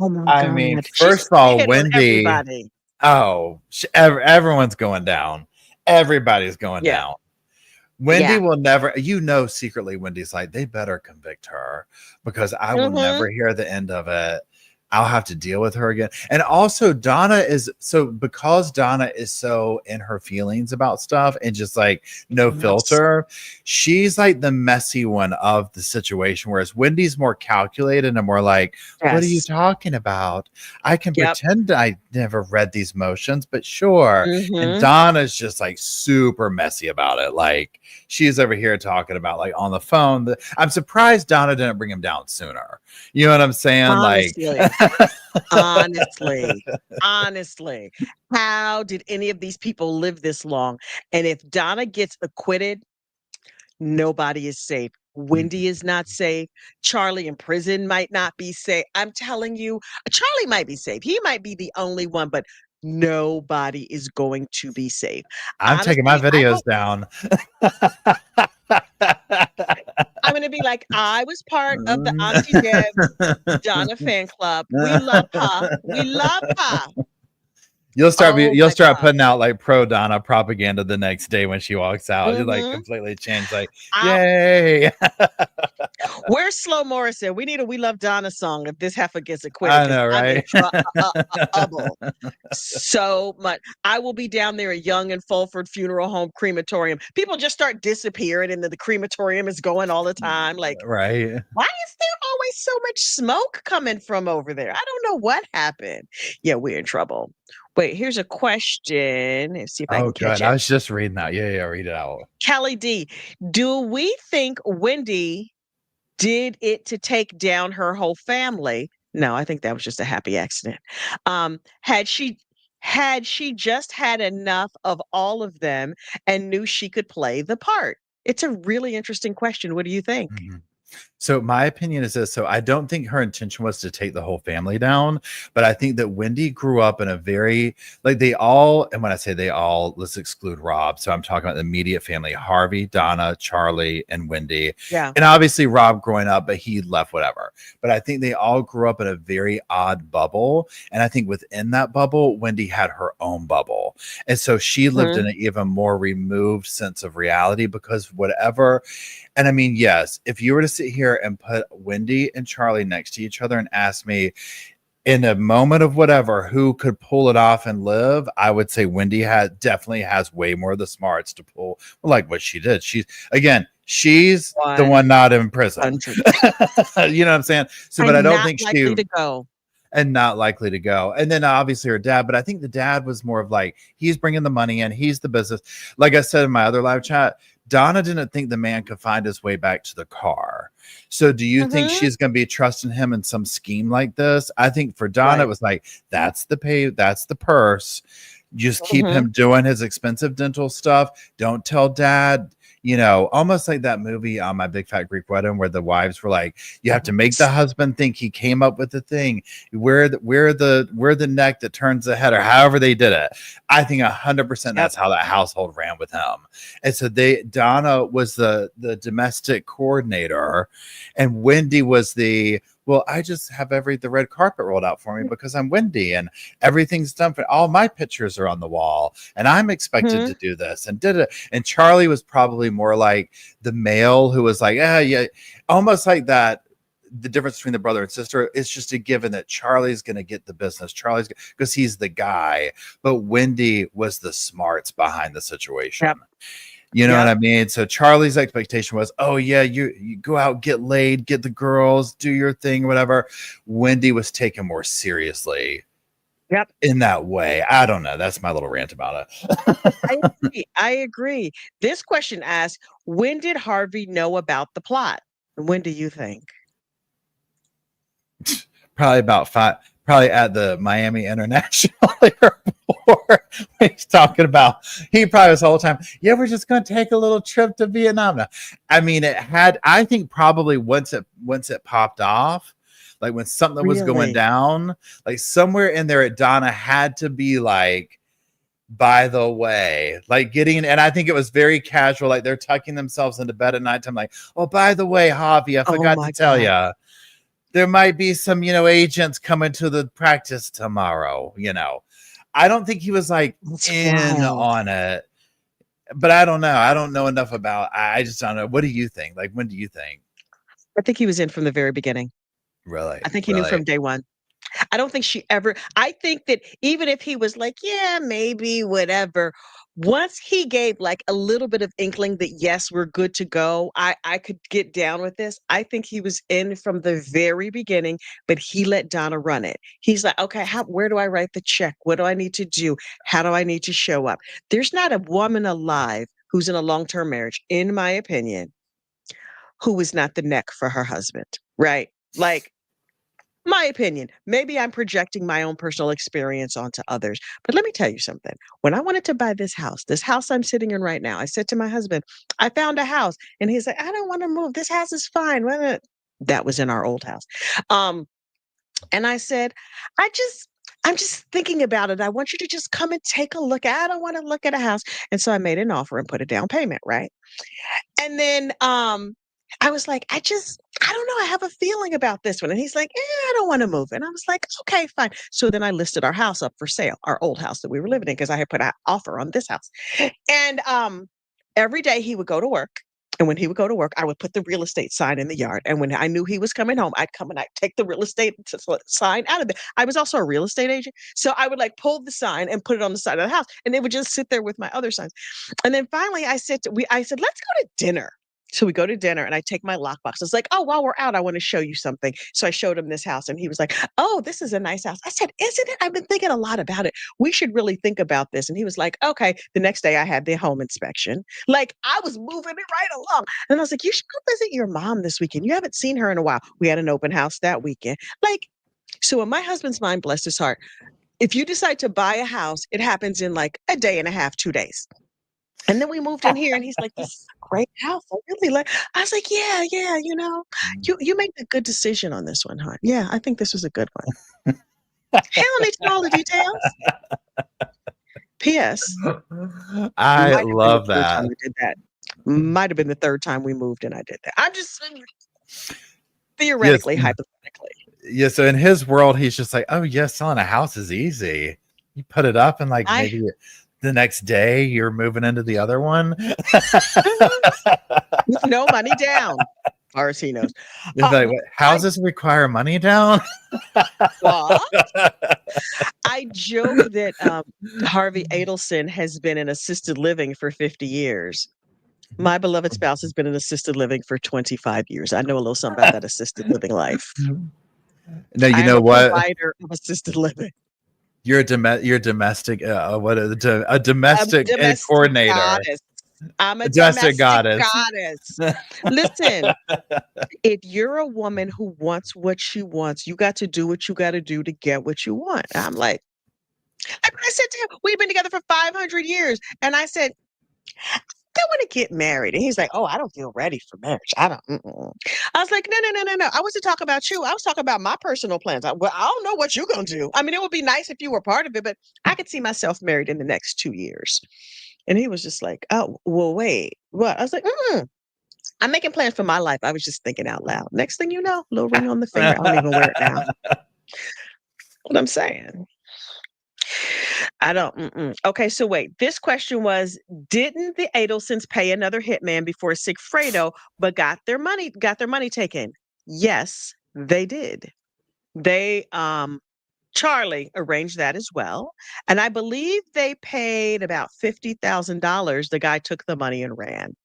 [SPEAKER 2] Oh my
[SPEAKER 3] I
[SPEAKER 2] God.
[SPEAKER 3] mean,
[SPEAKER 2] She's
[SPEAKER 3] first of all,
[SPEAKER 2] hit on
[SPEAKER 3] Wendi.
[SPEAKER 2] everybody.
[SPEAKER 3] Oh, everyone's going down. Everybody's going
[SPEAKER 2] Yeah.
[SPEAKER 3] down. Wendi
[SPEAKER 2] Yeah.
[SPEAKER 3] will never, secretly, Wendy's like, they better convict her because I will
[SPEAKER 2] Mhm.
[SPEAKER 3] never hear the end of it. I'll have to deal with her again. And also, because Donna is so in her feelings about stuff and just like no
[SPEAKER 2] Yes.
[SPEAKER 3] filter, she's like the messy one of the situation. Whereas Wendy's more calculated and more like, what are you
[SPEAKER 2] Yes.
[SPEAKER 3] talking about? I can
[SPEAKER 2] Yep.
[SPEAKER 3] pretend I never read these motions, but sure. And
[SPEAKER 2] Mhm.
[SPEAKER 3] Donna's just like super messy about it. Like she's over here talking about like on the phone. I'm surprised Donna didn't bring him down sooner. You know what I'm saying?
[SPEAKER 2] Honestly.
[SPEAKER 3] Like,
[SPEAKER 2] Honestly, how did any of these people live this long? And if Donna gets acquitted, nobody is safe. Wendi is not safe. Charlie in prison might not be safe. I'm telling you, Charlie might be safe. He might be the only one, but nobody is going to be safe.
[SPEAKER 3] I'm taking my
[SPEAKER 2] Honestly, I
[SPEAKER 3] videos
[SPEAKER 2] hope
[SPEAKER 3] down.
[SPEAKER 2] I'm going to be like, I was part of the Auntie Deb Donna fan club. We love her. We love her.
[SPEAKER 3] You'll
[SPEAKER 2] Oh my
[SPEAKER 3] start
[SPEAKER 2] God.
[SPEAKER 3] putting out like pro Donna propaganda the next day when she walks out. You like
[SPEAKER 2] Mhm.
[SPEAKER 3] completely change, like,
[SPEAKER 2] I'll-
[SPEAKER 3] yay.
[SPEAKER 2] Where's Slow Morrison? We need a "We Love Donna" song if this heifer gets acquitted
[SPEAKER 3] I
[SPEAKER 2] because
[SPEAKER 3] know,
[SPEAKER 2] I'm in
[SPEAKER 3] right?
[SPEAKER 2] trouble so much. I will be down there at Young and Fulford Funeral Home crematorium. People just start disappearing, and then the crematorium is going all the time. Like,
[SPEAKER 3] Right.
[SPEAKER 2] why is there always so much smoke coming from over there? I don't know what happened. Yeah, we're in trouble. Wait, here's a question. Let's see if I
[SPEAKER 3] Oh,
[SPEAKER 2] can catch
[SPEAKER 3] good. I
[SPEAKER 2] it.
[SPEAKER 3] was just reading that. Yeah, read it out.
[SPEAKER 2] Kelly D, do we think Wendi did it to take down her whole family? No, I think that was just a happy accident. Um, had she had she just had enough of all of them and knew she could play the part? It's a really interesting question. What do you think?
[SPEAKER 3] Mhm. So my opinion is this. So I don't think her intention was to take the whole family down, but I think that Wendi grew up in a very like they all, and when I say they all, let's exclude Rob. So I'm talking about the immediate family: Harvey, Donna, Charlie, and Wendi.
[SPEAKER 2] Yeah.
[SPEAKER 3] And obviously Rob growing up, but he left whatever. But I think they all grew up in a very odd bubble. And I think within that bubble, Wendi had her own bubble. And so she lived in
[SPEAKER 2] Mhm.
[SPEAKER 3] an even more removed sense of reality because whatever. And I mean, yes, if you were to sit here and put Wendi and Charlie next to each other and ask me in a moment of whatever who could pull it off and live, I would say Wendi definitely has way more of the smarts to pull like what she did. She's the one not in prison.
[SPEAKER 2] 100.
[SPEAKER 3] You know what I'm saying? So, but I
[SPEAKER 2] And
[SPEAKER 3] don't
[SPEAKER 2] not
[SPEAKER 3] think
[SPEAKER 2] likely to go.
[SPEAKER 3] and not likely to go. And then obviously her dad, but I think the dad was more of like, he's bringing the money in, he's the business. Like I said in my other live chat, Donna didn't think the man could find his way back to the car. So do you think
[SPEAKER 2] Mhm.
[SPEAKER 3] she's going to be trusting him in some scheme like this? I think for Donna,
[SPEAKER 2] Right.
[SPEAKER 3] it was like, that's the pay, that's the purse. Just keep
[SPEAKER 2] Mhm.
[SPEAKER 3] him doing his expensive dental stuff. Don't tell dad. You know, almost like that movie on My Big Fat Greek Wedding, where the wives were like, "You have to make the husband think he came up with the thing. Wear the neck that turns the head, or however they did it." I think 100%
[SPEAKER 2] Yep.
[SPEAKER 3] that's how that household ran with him. And so Donna was the domestic coordinator, and Wendi was the well, I just have the red carpet rolled out for me because I'm Wendi and everything's done for all my pictures are on the wall and I'm expected
[SPEAKER 2] Mhm.
[SPEAKER 3] to do this and did it. And Charlie was probably more like the male who was like, yeah, almost like that. The difference between the brother and sister is just a given that Charlie's going to get the business. Charlie's because he's the guy, but Wendi was the smarts behind the situation.
[SPEAKER 2] Yep.
[SPEAKER 3] You know what I
[SPEAKER 2] Yep.
[SPEAKER 3] mean? So Charlie's expectation was, oh yeah, you go out, get laid, get the girls, do your thing, whatever. Wendi was taken more seriously
[SPEAKER 2] Yep.
[SPEAKER 3] in that way. I don't know. That's my little rant about
[SPEAKER 2] I
[SPEAKER 3] it.
[SPEAKER 2] agree. I agree. This question asks, when did Harvey know about the plot? When do you think?
[SPEAKER 3] Probably about five, probably at the Miami International Airport. He's talking about he probably was the whole time. Yeah, we're just gonna take a little trip to Vietnam. Now, I mean, I think probably once it popped off, like when something was going
[SPEAKER 2] Really?
[SPEAKER 3] down, like somewhere in there at Donna had to be like, by the way, like getting, and I think it was very casual, like they're tucking themselves into bed at nighttime, like, oh, by the way, Javi, I
[SPEAKER 2] Oh
[SPEAKER 3] forgot to
[SPEAKER 2] my
[SPEAKER 3] tell
[SPEAKER 2] God.
[SPEAKER 3] you there might be some, agents coming to the practice tomorrow. I don't think he was like
[SPEAKER 2] That's
[SPEAKER 3] in
[SPEAKER 2] wild.
[SPEAKER 3] on it, but I don't know. I don't know enough about, I just don't know. What do you think? Like, when do you think?
[SPEAKER 2] I think he was in from the very beginning.
[SPEAKER 3] Really?
[SPEAKER 2] I think he knew
[SPEAKER 3] Really?
[SPEAKER 2] from day one. I don't think she ever I think that even if he was like, "Yeah, maybe, whatever," once he gave, like, a little bit of inkling that, "Yes, we're good to go, I could get down with this," I think he was in from the very beginning, but he let Donna run it. He's like, "Okay, where do I write the check? What do I need to do? How do I need to show up?" There's not a woman alive who's in a long-term marriage, in my opinion, who is not the neck for her husband, right? Like, my opinion. Maybe I'm projecting my own personal experience onto others. But let me tell you something. When I wanted to buy this house I'm sitting in right now, I said to my husband, I found a house. And he's like, I don't want to move. This house is fine. That was in our old house. Um, and I said, I just, I'm just thinking about it. I want you to just come and take a look. I don't want to look at a house. And so I made an offer and put a down payment, right? And then I was like, I don't know. I have a feeling about this one. And he's like, I don't want to move. And I was like, okay, fine. So then I listed our house up for sale, our old house that we were living in, because I had put an offer on this house. And every day he would go to work. And when he would go to work, I would put the real estate sign in the yard. And when I knew he was coming home, I'd come and I'd take the real estate sign out of it. I was also a real estate agent. So I would like pull the sign and put it on the side of the house. And it would just sit there with my other signs. And then finally I said, let's go to dinner. So we go to dinner and I take my lockbox. I was like, oh, while we're out, I want to show you something. So I showed him this house and he was like, oh, this is a nice house. I said, isn't it? I've been thinking a lot about it. We should really think about this. And he was like, okay. The next day I had the home inspection. Like I was moving it right along. And I was like, you should go visit your mom this weekend. You haven't seen her in a while. We had an open house that weekend. Like, so in my husband's mind, bless his heart, if you decide to buy a house, it happens in like a day and a half, 2 days. And then we moved in here and he's like, this is a great house. I really like, I was like, yeah, you made a good decision on this one, huh? Yeah, I think this was a good one. Hell, need to know all the details. P.S.
[SPEAKER 3] I
[SPEAKER 2] Might have been the
[SPEAKER 3] love
[SPEAKER 2] third time
[SPEAKER 3] that.
[SPEAKER 2] we did that. Might have been the third time we moved and I did that. I'm just
[SPEAKER 3] Yes.
[SPEAKER 2] theoretically, hypothetically.
[SPEAKER 3] Yeah. So in his world, he's just like, oh, yeah, selling a house is easy. You put it up and like
[SPEAKER 2] I
[SPEAKER 3] maybe the next day you're moving into the other one.
[SPEAKER 2] with no money down, as far as he knows.
[SPEAKER 3] It's like, what,
[SPEAKER 2] I
[SPEAKER 3] houses require money down?
[SPEAKER 2] what? I joke that Harvey Adelson has been in assisted living for 50 years. My beloved spouse has been in assisted living for 25 years. I know a little something about that assisted living life.
[SPEAKER 3] No, you
[SPEAKER 2] I am
[SPEAKER 3] know
[SPEAKER 2] a
[SPEAKER 3] what?
[SPEAKER 2] provider of assisted living.
[SPEAKER 3] You're a domestic. What is it? A domestic
[SPEAKER 2] Domestic
[SPEAKER 3] coordinator.
[SPEAKER 2] goddess. I'm a
[SPEAKER 3] Domestic
[SPEAKER 2] domestic
[SPEAKER 3] goddess.
[SPEAKER 2] goddess. Listen, if you're a woman who wants what she wants, you got to do what you got to do to get what you want. I'm like I said to him, we've been together for 500 years. And I said, I want to get married. And he's like, oh, I don't feel ready for marriage. I don't. Mm-mm. I was like, no. I wasn't talking about you. I was talking about my personal plans. Well, I don't know what you're going to do. I mean, it would be nice if you were part of it, but I could see myself married in the next 2 years. And he was just like, oh, well, wait, what? I was like, I'm making plans for my life. I was just thinking out loud. Next thing you know, little ring on the finger. I don't even wear it now. What I'm saying. I don't. Okay, so wait. This question was: didn't the Adelsons pay another hitman before Sigfredo, but got their money taken? Yes, they did. They Charlie arranged that as well, and I believe they paid about $50,000. The guy took the money and ran.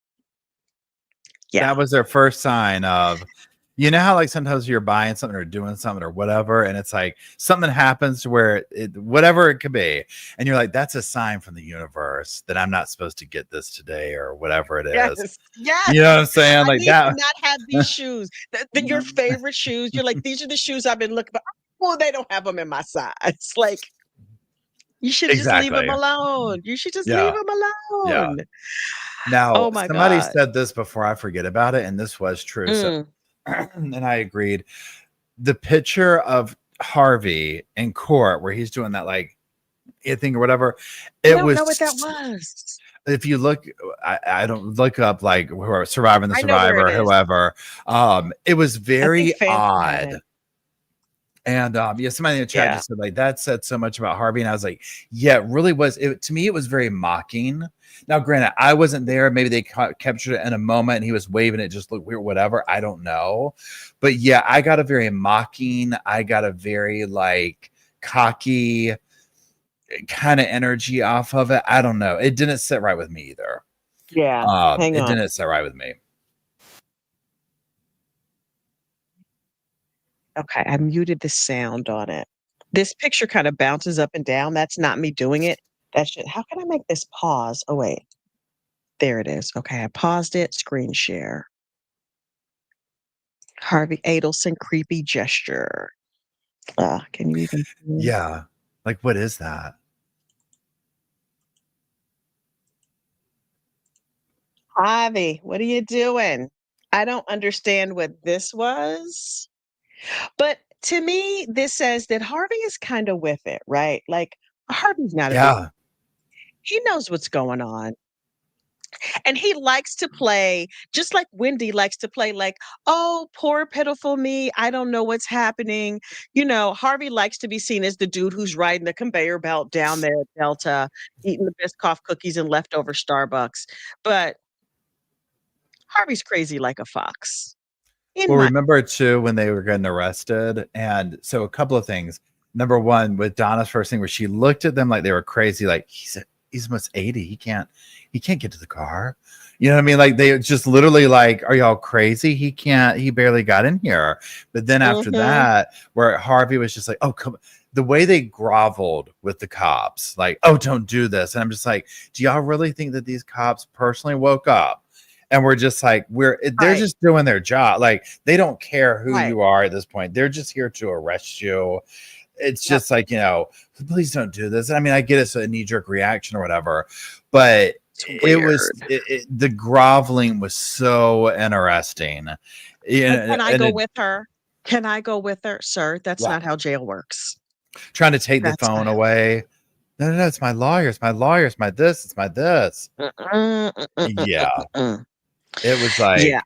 [SPEAKER 2] Yeah,
[SPEAKER 3] That was their first sign of, you know how like sometimes you're buying something or doing something or whatever, and it's like something happens to where whatever it could be, and you're like, that's a sign from the universe that I'm not supposed to get this today or whatever it is.
[SPEAKER 2] yes.
[SPEAKER 3] You know what I'm saying?
[SPEAKER 2] I
[SPEAKER 3] Like
[SPEAKER 2] need
[SPEAKER 3] that.
[SPEAKER 2] to not have these shoes. Your favorite shoes. You're like, these are the shoes I've been looking for. Well, they don't have them in my size. Like, you should just leave them
[SPEAKER 3] Exactly.
[SPEAKER 2] alone. You should just leave
[SPEAKER 3] Yeah.
[SPEAKER 2] them
[SPEAKER 3] Yeah.
[SPEAKER 2] alone.
[SPEAKER 3] Now,
[SPEAKER 2] Oh my
[SPEAKER 3] somebody
[SPEAKER 2] God.
[SPEAKER 3] said this before I forget about it, and this was true. So, and I agreed. The picture of Harvey in court where he's doing that like thing or whatever,
[SPEAKER 2] I
[SPEAKER 3] it
[SPEAKER 2] don't
[SPEAKER 3] was.
[SPEAKER 2] know what that was.
[SPEAKER 3] If you look, I don't look up like who are Surviving the
[SPEAKER 2] I know where
[SPEAKER 3] Survivor,
[SPEAKER 2] it is.
[SPEAKER 3] whoever. It was
[SPEAKER 2] I
[SPEAKER 3] very
[SPEAKER 2] think Fancy had
[SPEAKER 3] odd.
[SPEAKER 2] it.
[SPEAKER 3] And yeah, somebody in the chat
[SPEAKER 2] Yeah.
[SPEAKER 3] just said like that said so much about Harvey, and I was like, yeah, it really was. To me, it was very mocking. Now, granted, I wasn't there. Maybe they captured it in a moment, and he was waving it, just looked weird, whatever. I don't know, but yeah, I got a very mocking. I got a very like cocky kind of energy off of it. I don't know. It didn't sit right with me either.
[SPEAKER 2] Yeah. Hang
[SPEAKER 3] It
[SPEAKER 2] on.
[SPEAKER 3] didn't sit right with me.
[SPEAKER 2] Okay, I muted the sound on it. This picture kind of bounces up and down. That's not me doing it. How can I make this pause? Oh, wait. There it is. Okay, I paused it. Screen share. Harvey Adelson, creepy gesture. Can you even?
[SPEAKER 3] Yeah. Like, what is that?
[SPEAKER 2] Harvey, what are you doing? I don't understand what this was. But to me, this says that Harvey is kind of with it, right? Like, Harvey's not a big.
[SPEAKER 3] Yeah.
[SPEAKER 2] He knows what's going on. And he likes to play, just like Wendi likes to play, like, oh, poor, pitiful me. I don't know what's happening. Harvey likes to be seen as the dude who's riding the conveyor belt down there at Delta, eating the Biscoff cookies and leftover Starbucks. But Harvey's crazy like a fox.
[SPEAKER 3] Well, remember too when they were getting arrested, and so a couple of things. Number one, with Donna's first thing, where she looked at them like they were crazy, like he's almost 80, he can't get to the car. You know what I mean? Like they just literally like, are y'all crazy? He barely got in here. But then after that, where Harvey was just like, oh, come. The way they groveled with the cops, like, oh, don't do this, and I'm just like, do y'all really think that these cops personally woke up? And we're just like, they're just doing their job. Like, they don't care who you are at this point. They're just here to arrest you. it's just like, please don't do this. I mean, I get it's a knee-jerk reaction or whatever, but the groveling was so interesting.
[SPEAKER 2] Can I go with her? Can I go with her? Sir, that's not how jail works.
[SPEAKER 3] Trying to take the phone away. No, it's my lawyer. It's my lawyer. It's my this. It's my this. Yeah. It was like,
[SPEAKER 2] yeah.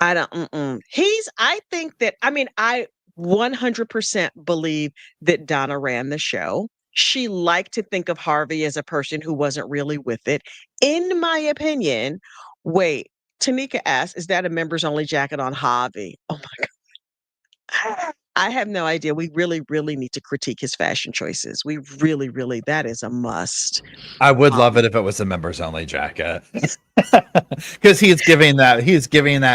[SPEAKER 2] I think that, I 100% believe that Donna ran the show. She liked to think of Harvey as a person who wasn't really with it. In my opinion, wait, Tanika asked, is that a members only jacket on Harvey? Oh my God. I have no idea. We really, really need to critique his fashion choices. We really, really, that is a must.
[SPEAKER 3] I would love it if it was a members only jacket. Because he's giving that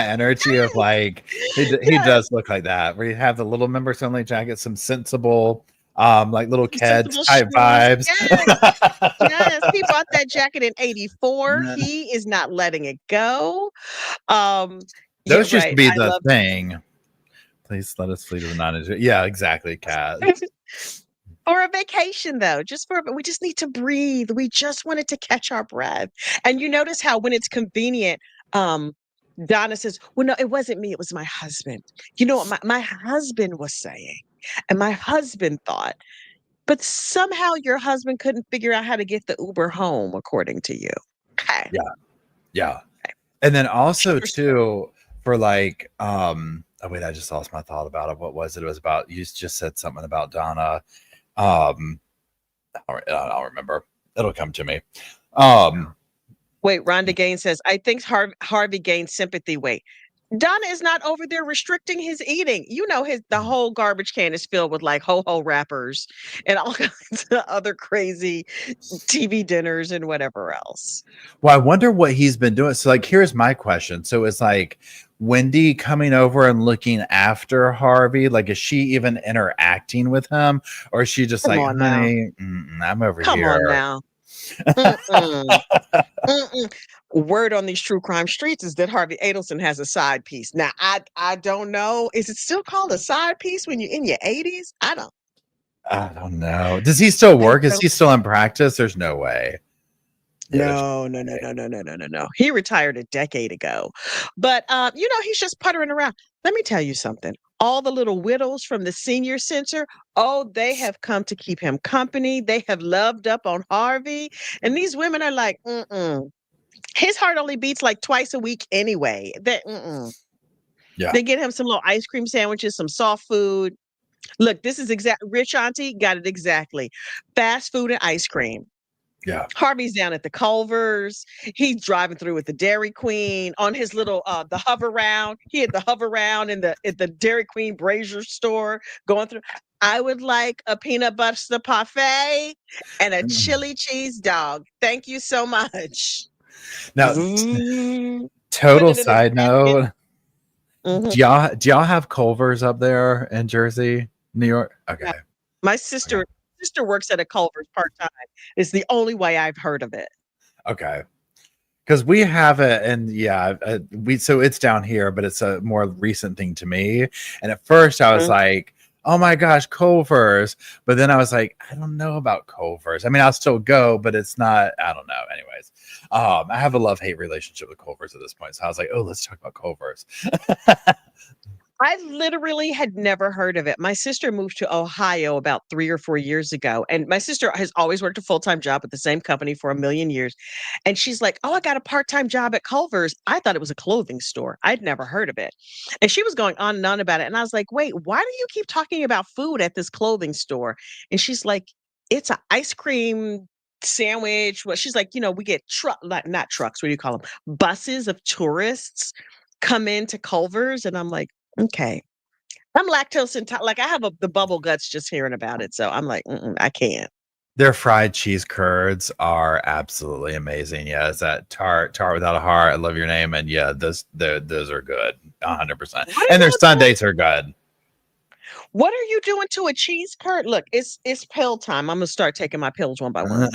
[SPEAKER 3] energy of like he does look like that, where you have the little members only jacket, some sensible like little kids type vibes.
[SPEAKER 2] Yes, he bought that jacket in 84. He is not letting it go.
[SPEAKER 3] Those used to be the thing. Please let us flee to the non-Israel. Yeah, exactly, Kat.
[SPEAKER 2] For a vacation, though, we just need to breathe. We just wanted to catch our breath. And you notice how when it's convenient, Donna says, well, no, it wasn't me. It was my husband. You know what my husband was saying, and my husband thought, but somehow your husband couldn't figure out how to get the Uber home, according to you. Okay.
[SPEAKER 3] Yeah. Okay. And then also too, for like, oh wait, I just lost my thought about it. What was it? It was about, you just said something about Donna. I'll remember. It'll come to me.
[SPEAKER 2] Wait, Rhonda Gaines says, I think Harvey gained sympathy. Wait, Donna is not over there restricting his eating. The whole garbage can is filled with like ho-ho wrappers and all kinds of other crazy TV dinners and whatever else.
[SPEAKER 3] Well, I wonder what he's been doing. So like, here's my question. So it's like Wendi coming over and looking after Harvey. Like, is she even interacting with him? Or is she just honey, I'm over here.
[SPEAKER 2] Come on now. Word on these true crime streets is that Harvey Adelson has a side piece. Now, I don't know. Is it still called a side piece when you're in your 80s? I
[SPEAKER 3] don't know. Does he still work? Is he still in practice? There's no way.
[SPEAKER 2] No. He retired a decade ago. But, he's just puttering around. Let me tell you something. All the little widows from the senior center, they have come to keep him company. They have loved up on Harvey. And these women are like, his heart only beats like twice a week anyway. They get him some little ice cream sandwiches, some soft food. Look, this is Rich Auntie got it exactly. Fast food and ice cream.
[SPEAKER 3] Yeah.
[SPEAKER 2] Harvey's down at the Culvers. He's driving through with the Dairy Queen on his little the hover round. He had the hover round at the Dairy Queen Brazier store going through. I would like a peanut butter parfait and a chili cheese dog. Thank you so much.
[SPEAKER 3] Now, total side note. Do y'all have Culver's up there in Jersey, New York? Okay.
[SPEAKER 2] Yeah. My sister works at a Culver's part-time. It's the only way I've heard of it.
[SPEAKER 3] Okay. Because we have it, and so it's down here, but it's a more recent thing to me. And at first I was like, oh my gosh, Culver's. But then I was like, I don't know about Culver's. I mean, I'll still go, but it's not, I don't know. Anyways, I have a love-hate relationship with Culver's at this point. So I was like, let's talk about Culver's.
[SPEAKER 2] I literally had never heard of it. My sister moved to Ohio about 3 or 4 years ago. And my sister has always worked a full-time job at the same company for a million years. And she's like, I got a part-time job at Culver's. I thought it was a clothing store. I'd never heard of it. And she was going on and on about it. And I was like, wait, why do you keep talking about food at this clothing store? And she's like, it's an ice cream sandwich. Well, she's like, we get not trucks. What do you call them? Buses of tourists come into Culver's. And I'm like, okay. I'm lactose intolerant. Like I have the bubble guts just hearing about it. So I'm like, I can't.
[SPEAKER 3] Their fried cheese curds are absolutely amazing. Yeah, it's that tart without a heart. I love your name. And yeah, those are good, 100%. And their sundaes are good.
[SPEAKER 2] What are you doing to a cheese curd? Look, it's pill time. I'm gonna start taking my pills one by one.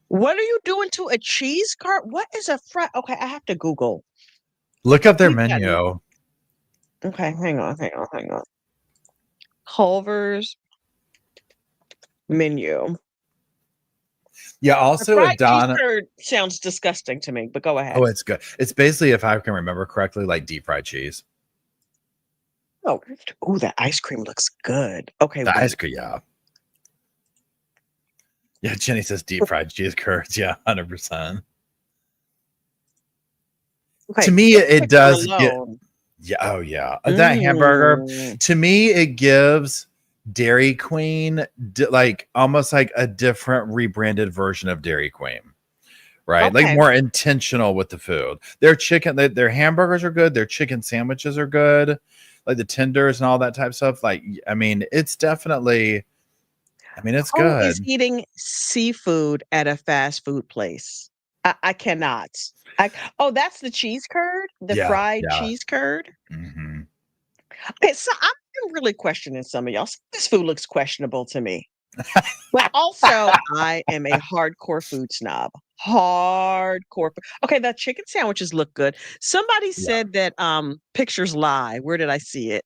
[SPEAKER 2] What are you doing to a cheese curd? What is a fried? Okay, I have to Google.
[SPEAKER 3] Look up their menu.
[SPEAKER 2] Okay, hang on. Culver's menu.
[SPEAKER 3] Yeah.
[SPEAKER 2] The
[SPEAKER 3] Also,
[SPEAKER 2] fried cheese
[SPEAKER 3] Donna.
[SPEAKER 2] curd sounds disgusting to me, but go ahead.
[SPEAKER 3] Oh, it's good. It's basically, if I can remember correctly, like deep fried cheese.
[SPEAKER 2] Oh, that ice cream looks good. Okay,
[SPEAKER 3] The ice
[SPEAKER 2] wait.
[SPEAKER 3] cream, yeah. Yeah, Jenny says deep fried cheese curds. Yeah, 100%.
[SPEAKER 2] Okay,
[SPEAKER 3] To me,
[SPEAKER 2] this
[SPEAKER 3] it
[SPEAKER 2] picture
[SPEAKER 3] does get.
[SPEAKER 2] alone.
[SPEAKER 3] Yeah. Oh, yeah. That hamburger. To me, it gives Dairy Queen like almost like a different rebranded version of Dairy Queen. Right, like
[SPEAKER 2] Okay.
[SPEAKER 3] more intentional with the food. Their chicken, their hamburgers are good. Their chicken sandwiches are good, like the tenders and all that type of stuff. Like, I mean, it's definitely. I mean, it's
[SPEAKER 2] Who is
[SPEAKER 3] good.
[SPEAKER 2] eating seafood at a fast food place? I cannot. Oh, that's the cheese curd, the
[SPEAKER 3] Yeah,
[SPEAKER 2] fried
[SPEAKER 3] yeah.
[SPEAKER 2] cheese curd.
[SPEAKER 3] Hmm.
[SPEAKER 2] Okay, so I'm really questioning some of y'all. This food looks questionable to me. But also, I am a hardcore food snob. Hardcore. Okay, the chicken sandwiches look good. Somebody
[SPEAKER 3] Yeah.
[SPEAKER 2] said that pictures lie. Where did I see it?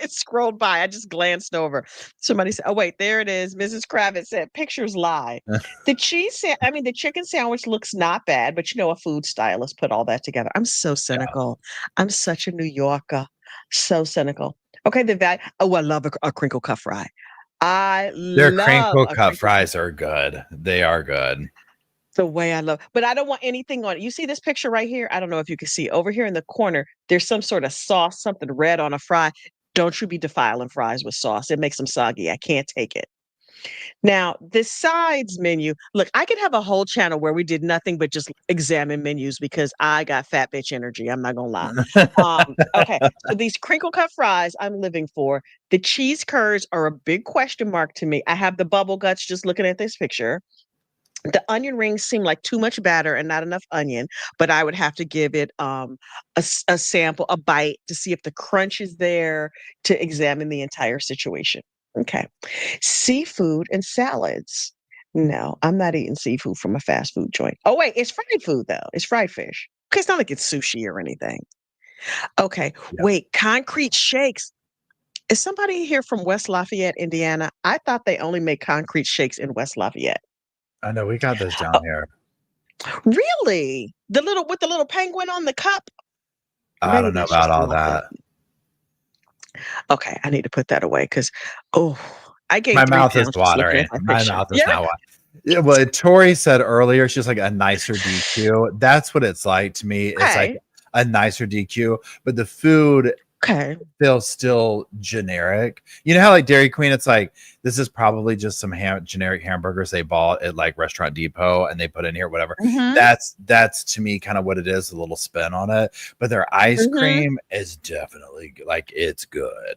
[SPEAKER 2] It scrolled by. I just glanced over. Somebody said, "Oh wait, there it is." Mrs. Kravitz said, "Pictures lie." The the chicken sandwich looks not bad, but a food stylist put all that together. I'm so cynical. I'm such a New Yorker. So cynical. Okay, the value. Oh, I love a crinkle cut fry. I
[SPEAKER 3] Their
[SPEAKER 2] love
[SPEAKER 3] crinkle
[SPEAKER 2] a
[SPEAKER 3] cut
[SPEAKER 2] crinkle cut
[SPEAKER 3] fries are good. They are good.
[SPEAKER 2] the way I love, but I don't want anything on it. You see this picture right here? I don't know if you can see over here in the corner. There's some sort of sauce, something red on a fry. Don't you be defiling fries with sauce. It makes them soggy. I can't take it. Now, the sides menu. Look, I could have a whole channel where we did nothing but just examine menus because I got fat bitch energy. I'm not gonna lie. Okay, so these crinkle cut fries I'm living for. The cheese curds are a big question mark to me. I have the bubble guts just looking at this picture. The onion rings seem like too much batter and not enough onion, but I would have to give it a sample, a bite to see if the crunch is there to examine the entire situation. Okay. Seafood and salads. No, I'm not eating seafood from a fast food joint. Oh, wait, it's fried food though. It's fried fish. Okay, it's not like it's sushi or anything. Okay,
[SPEAKER 3] Yeah.
[SPEAKER 2] wait, concrete shakes. Is somebody here from West Lafayette, Indiana? I thought they only make concrete shakes in West Lafayette.
[SPEAKER 3] I know we got those down here.
[SPEAKER 2] Really? The little penguin on the cup?
[SPEAKER 3] I
[SPEAKER 2] Maybe
[SPEAKER 3] don't know
[SPEAKER 2] that's
[SPEAKER 3] about
[SPEAKER 2] just
[SPEAKER 3] all
[SPEAKER 2] Lafayette.
[SPEAKER 3] that.
[SPEAKER 2] Okay, I need to put that away because, oh, I gained
[SPEAKER 3] My
[SPEAKER 2] 3
[SPEAKER 3] mouth is
[SPEAKER 2] pounds just looking
[SPEAKER 3] watering.
[SPEAKER 2] at that
[SPEAKER 3] My
[SPEAKER 2] picture.
[SPEAKER 3] mouth is
[SPEAKER 2] Yeah.
[SPEAKER 3] now watering. Yeah, well, Tori said earlier, she's like a nicer DQ. That's what it's like to me. It's like
[SPEAKER 2] Okay.
[SPEAKER 3] a nicer DQ, but the food
[SPEAKER 2] Okay.
[SPEAKER 3] feels still generic. You know how like Dairy Queen, it's like this is probably just some generic hamburgers they bought at like Restaurant Depot and they put in here, whatever.
[SPEAKER 2] Mhm.
[SPEAKER 3] That's to me kind of what it is, a little spin on it. But their ice
[SPEAKER 2] Mhm.
[SPEAKER 3] cream is definitely like it's good.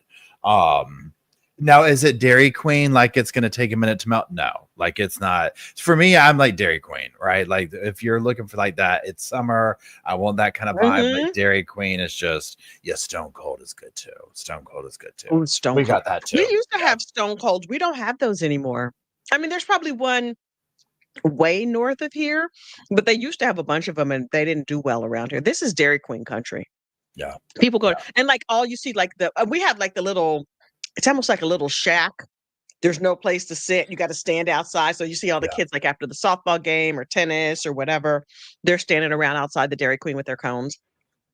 [SPEAKER 3] Now is it Dairy Queen like it's gonna take a minute to melt? No, like it's not. For me, I'm like Dairy Queen, right? Like if you're looking for like that, it's summer. I want that kind of vibe. Like
[SPEAKER 2] Mhm.
[SPEAKER 3] Dairy Queen is just, yeah, Stone Cold is good too. Stone Cold is good too.
[SPEAKER 2] Ooh, Stone
[SPEAKER 3] We
[SPEAKER 2] Cold.
[SPEAKER 3] got that
[SPEAKER 2] We
[SPEAKER 3] too.
[SPEAKER 2] used to
[SPEAKER 3] Yeah.
[SPEAKER 2] have Stone Colds. We don't have those anymore. I mean, there's probably one way north of here, but they used to have a bunch of them and they didn't do well around here. This is Dairy Queen country.
[SPEAKER 3] Yeah.
[SPEAKER 2] People go
[SPEAKER 3] Yeah.
[SPEAKER 2] and like all you see, like we have like the little, it's almost like a little shack. There's no place to sit. You got to stand outside. So you see all the
[SPEAKER 3] Yeah.
[SPEAKER 2] kids like after the softball game or tennis or whatever, they're standing around outside the Dairy Queen with their cones.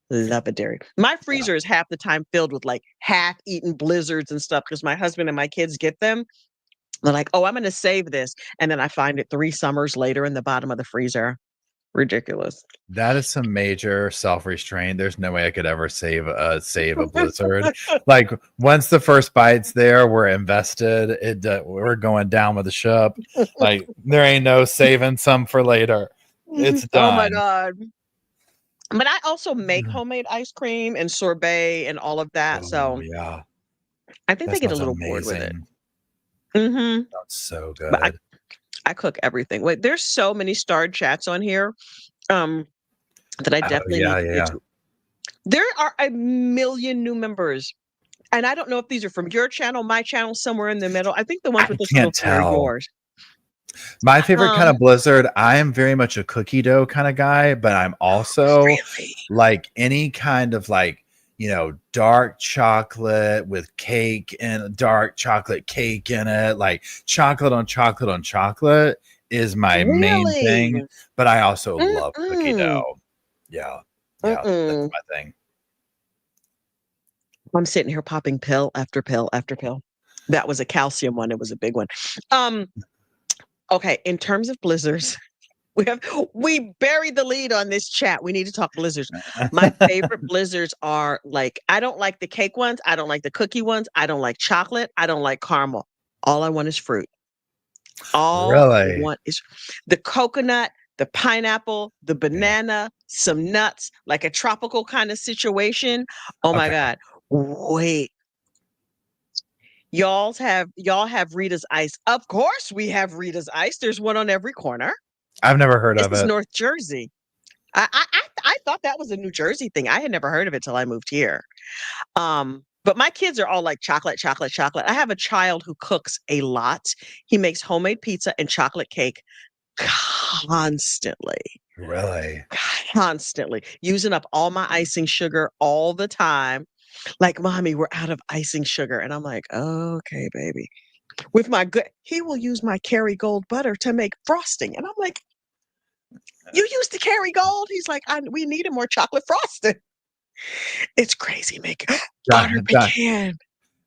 [SPEAKER 2] Love a dairy. My
[SPEAKER 3] Yeah.
[SPEAKER 2] freezer is half the time filled with like half-eaten blizzards and stuff because my husband and my kids get them. They're like, "Oh, I'm going to save this," and then I find it 3 summers later in the bottom of the freezer. Ridiculous.
[SPEAKER 3] That is some major self-restraint. There's no way I could ever save a blizzard. Like once the first bite's there, we're invested. We're going down with the ship. Like there ain't no saving some for later. It's
[SPEAKER 2] Oh my
[SPEAKER 3] done.
[SPEAKER 2] god. But I also make homemade ice cream and sorbet and all of that.
[SPEAKER 3] Oh
[SPEAKER 2] So
[SPEAKER 3] yeah,
[SPEAKER 2] I think
[SPEAKER 3] that
[SPEAKER 2] they get a
[SPEAKER 3] sounds
[SPEAKER 2] little bored with it.
[SPEAKER 3] amazing.
[SPEAKER 2] Hmm.
[SPEAKER 3] That's so
[SPEAKER 2] But
[SPEAKER 3] good.
[SPEAKER 2] I cook everything. Wait, there's so many starred chats on here um, that I
[SPEAKER 3] Oh
[SPEAKER 2] definitely
[SPEAKER 3] yeah,
[SPEAKER 2] need to
[SPEAKER 3] yeah,
[SPEAKER 2] get
[SPEAKER 3] yeah.
[SPEAKER 2] to. There are a million new members. And I don't know if these are from your channel, my channel, somewhere in the middle. I think the ones
[SPEAKER 3] I
[SPEAKER 2] with this little
[SPEAKER 3] can't
[SPEAKER 2] tree are
[SPEAKER 3] tell.
[SPEAKER 2] yours.
[SPEAKER 3] My favorite kind
[SPEAKER 2] Um,
[SPEAKER 3] of blizzard, I am very much a cookie dough kind of guy, but I'm also
[SPEAKER 2] really?
[SPEAKER 3] like any kind of like dark chocolate with cake and dark chocolate cake in it, like chocolate on chocolate on chocolate is my main
[SPEAKER 2] Really?
[SPEAKER 3] thing. But I also love cookie
[SPEAKER 2] Mm-mm.
[SPEAKER 3] dough. Yeah. Yeah. That's
[SPEAKER 2] Mm-mm.
[SPEAKER 3] my thing.
[SPEAKER 2] I'm sitting here popping pill after pill after pill. That was a calcium one. It was a big one. Um, okay, in terms of blizzards, we buried the lead on this chat. We need to talk blizzards. My favorite blizzards are like, I don't like the cake ones, I don't like the cookie ones, I don't like chocolate, I don't like caramel. All I want is fruit. All I
[SPEAKER 3] Really?
[SPEAKER 2] want is the coconut, the pineapple, the
[SPEAKER 3] Yeah.
[SPEAKER 2] banana, some nuts, like a tropical kind of situation. Oh my
[SPEAKER 3] Okay.
[SPEAKER 2] God. Wait. Y'all have Rita's Ice. Of course we have Rita's Ice. There's one on every corner.
[SPEAKER 3] I've never heard
[SPEAKER 2] This
[SPEAKER 3] of
[SPEAKER 2] is
[SPEAKER 3] it.
[SPEAKER 2] North Jersey. I thought that was a New Jersey thing. I had never heard of it till I moved here. But my kids are all like chocolate, chocolate, chocolate. I have a child who cooks a lot. He makes homemade pizza and chocolate cake constantly,
[SPEAKER 3] Really?
[SPEAKER 2] constantly, using up all my icing sugar all the time. Like, mommy, we're out of icing sugar. And I'm like, okay, baby. With my good, he will use my Kerrygold butter to make frosting. And I'm like, you used the Kerrygold? He's like, we needed more chocolate frosting. It's crazy making
[SPEAKER 3] Doc,
[SPEAKER 2] butter
[SPEAKER 3] doc,
[SPEAKER 2] pecan.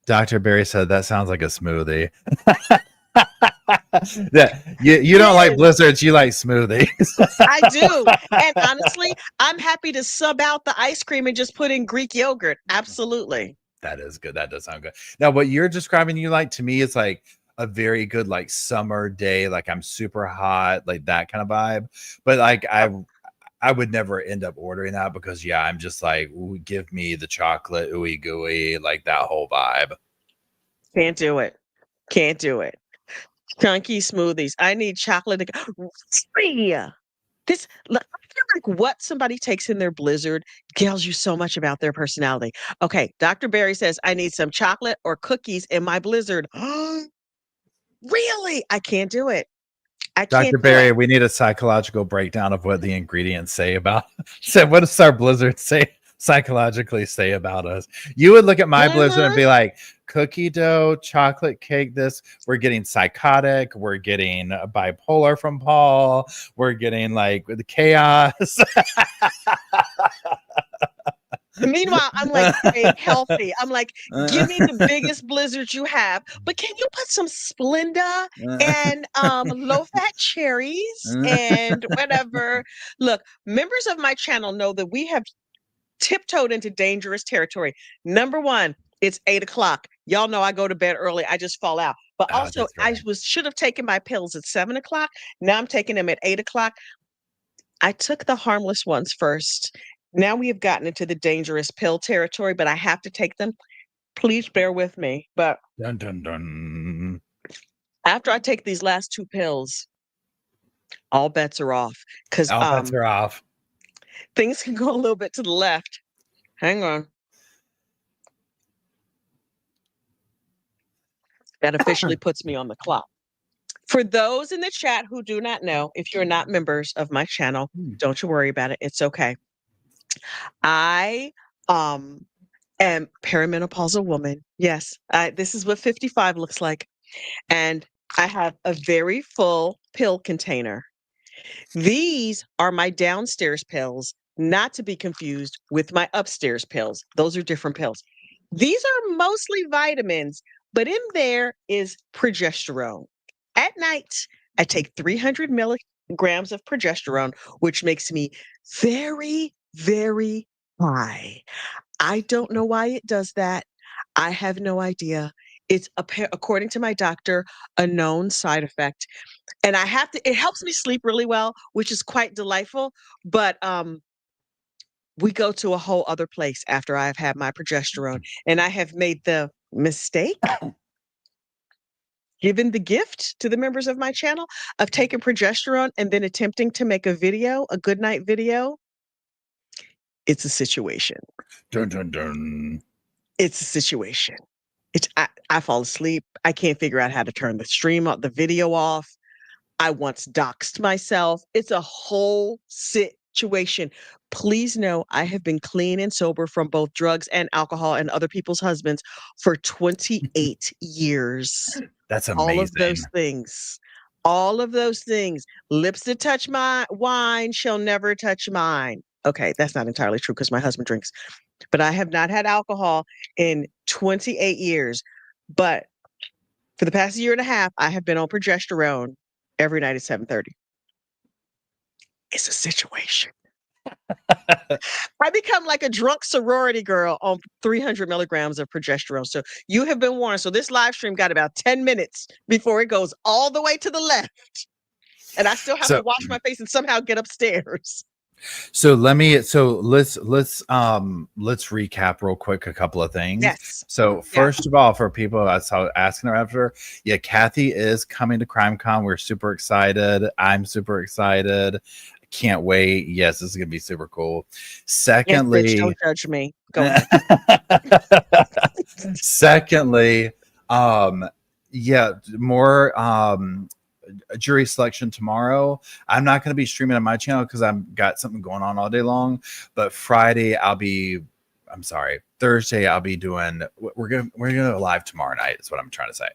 [SPEAKER 3] Dr. Barry said that sounds like a smoothie. Yeah, you don't like
[SPEAKER 2] Yes,
[SPEAKER 3] blizzards, you like smoothies.
[SPEAKER 2] I do. And honestly, I'm happy to sub out the ice cream and just put in Greek yogurt. Absolutely.
[SPEAKER 3] That is good. That does sound good. Now, what you're describing, you like to me, is like a very good like summer day, like I'm super hot, like that kind of vibe. But like I would never end up ordering that because I'm just like, ooh, give me the chocolate ooey gooey, like that whole vibe.
[SPEAKER 2] Can't do it. Can't do it. Chunky smoothies. I need chocolate. Yeah. I feel like what somebody takes in their blizzard tells you so much about their personality. Okay, Dr. Barry says I need some chocolate or cookies in my blizzard. Really? I can't do it. I
[SPEAKER 3] Dr.
[SPEAKER 2] can't do it.
[SPEAKER 3] Barry, we need a psychological breakdown of what the ingredients say about. So, what does our blizzard say psychologically say about us? You would look at my blizzard and
[SPEAKER 2] Mhm.
[SPEAKER 3] be like, cookie dough, chocolate cake. This we're getting psychotic. We're getting bipolar from Paul. We're getting like the chaos.
[SPEAKER 2] Meanwhile, I'm like, stay healthy. I'm like, give me the biggest blizzard you have, but can you put some Splenda and low fat cherries and whatever? Look, members of my channel know that we have tiptoed into dangerous territory. Number one, it's 8 o'clock. Y'all know I go to bed early. I just fall out. But
[SPEAKER 3] Oh,
[SPEAKER 2] also,
[SPEAKER 3] that's right.
[SPEAKER 2] should have taken my pills at 7 o'clock. Now I'm taking them at 8 o'clock. I took the harmless ones first. Now we have gotten into the dangerous pill territory, but I have to take them. Please bear with me. But
[SPEAKER 3] Dun dun dun.
[SPEAKER 2] after I take these last two pills, all bets are off because
[SPEAKER 3] All bets are off.
[SPEAKER 2] things can go a little bit to the left. Hang on. That officially puts me on the clock. For those in the chat who do not know, if you're not members of my channel, don't you worry about it. It's okay. I um am perimenopausal woman. Yes, this is what 55 looks like. And I have a very full pill container. These are my downstairs pills, not to be confused with my upstairs pills. Those are different pills. These are mostly vitamins, but in there is progesterone. At night, I take 300 milligrams of progesterone, which makes me very, very high. I don't know why it does that. I have no idea. It's according to my doctor, a known side effect. And it helps me sleep really well, which is quite delightful. But we go to a whole other place after I've had my progesterone. And I have made the mistake, given the gift to the members of my channel of taking progesterone and then attempting to make a video, a good night video. It's a situation.
[SPEAKER 3] Dun dun dun.
[SPEAKER 2] It's a situation. I fall asleep. I can't figure out how to turn the stream off, the video off. I once doxed myself. It's a whole situation. Please know I have been clean and sober from both drugs and alcohol and other people's husbands for 28 years.
[SPEAKER 3] That's
[SPEAKER 2] All of
[SPEAKER 3] amazing.
[SPEAKER 2] those things. All of those things. Lips that touch my wine shall never touch mine. Okay, that's not entirely true because my husband drinks. But I have not had alcohol in 28 years. But for the past year and a half, I have been on progesterone every night at 7:30. It's a situation. I become like a drunk sorority girl on 300 milligrams of progesterone. So you have been warned. So this live stream got about 10 minutes before it goes all the way to the left. And I still have to
[SPEAKER 3] So
[SPEAKER 2] wash my face and somehow get upstairs.
[SPEAKER 3] let's recap real quick a couple of things.
[SPEAKER 2] Yes.
[SPEAKER 3] So first of all, for people that's asking her after, yeah, Kathy is coming to CrimeCon. We're super excited. I'm super excited. Can't wait. Yes, this is gonna be super cool. Secondly,
[SPEAKER 2] Yes, bitch, don't judge me. Go ahead.
[SPEAKER 3] Secondly, yeah, more jury selection tomorrow. I'm not going to be streaming on my channel because I've got something going on all day long. But Friday, Thursday, I'll be doing. We're gonna go live tomorrow night. Is what I'm trying to say.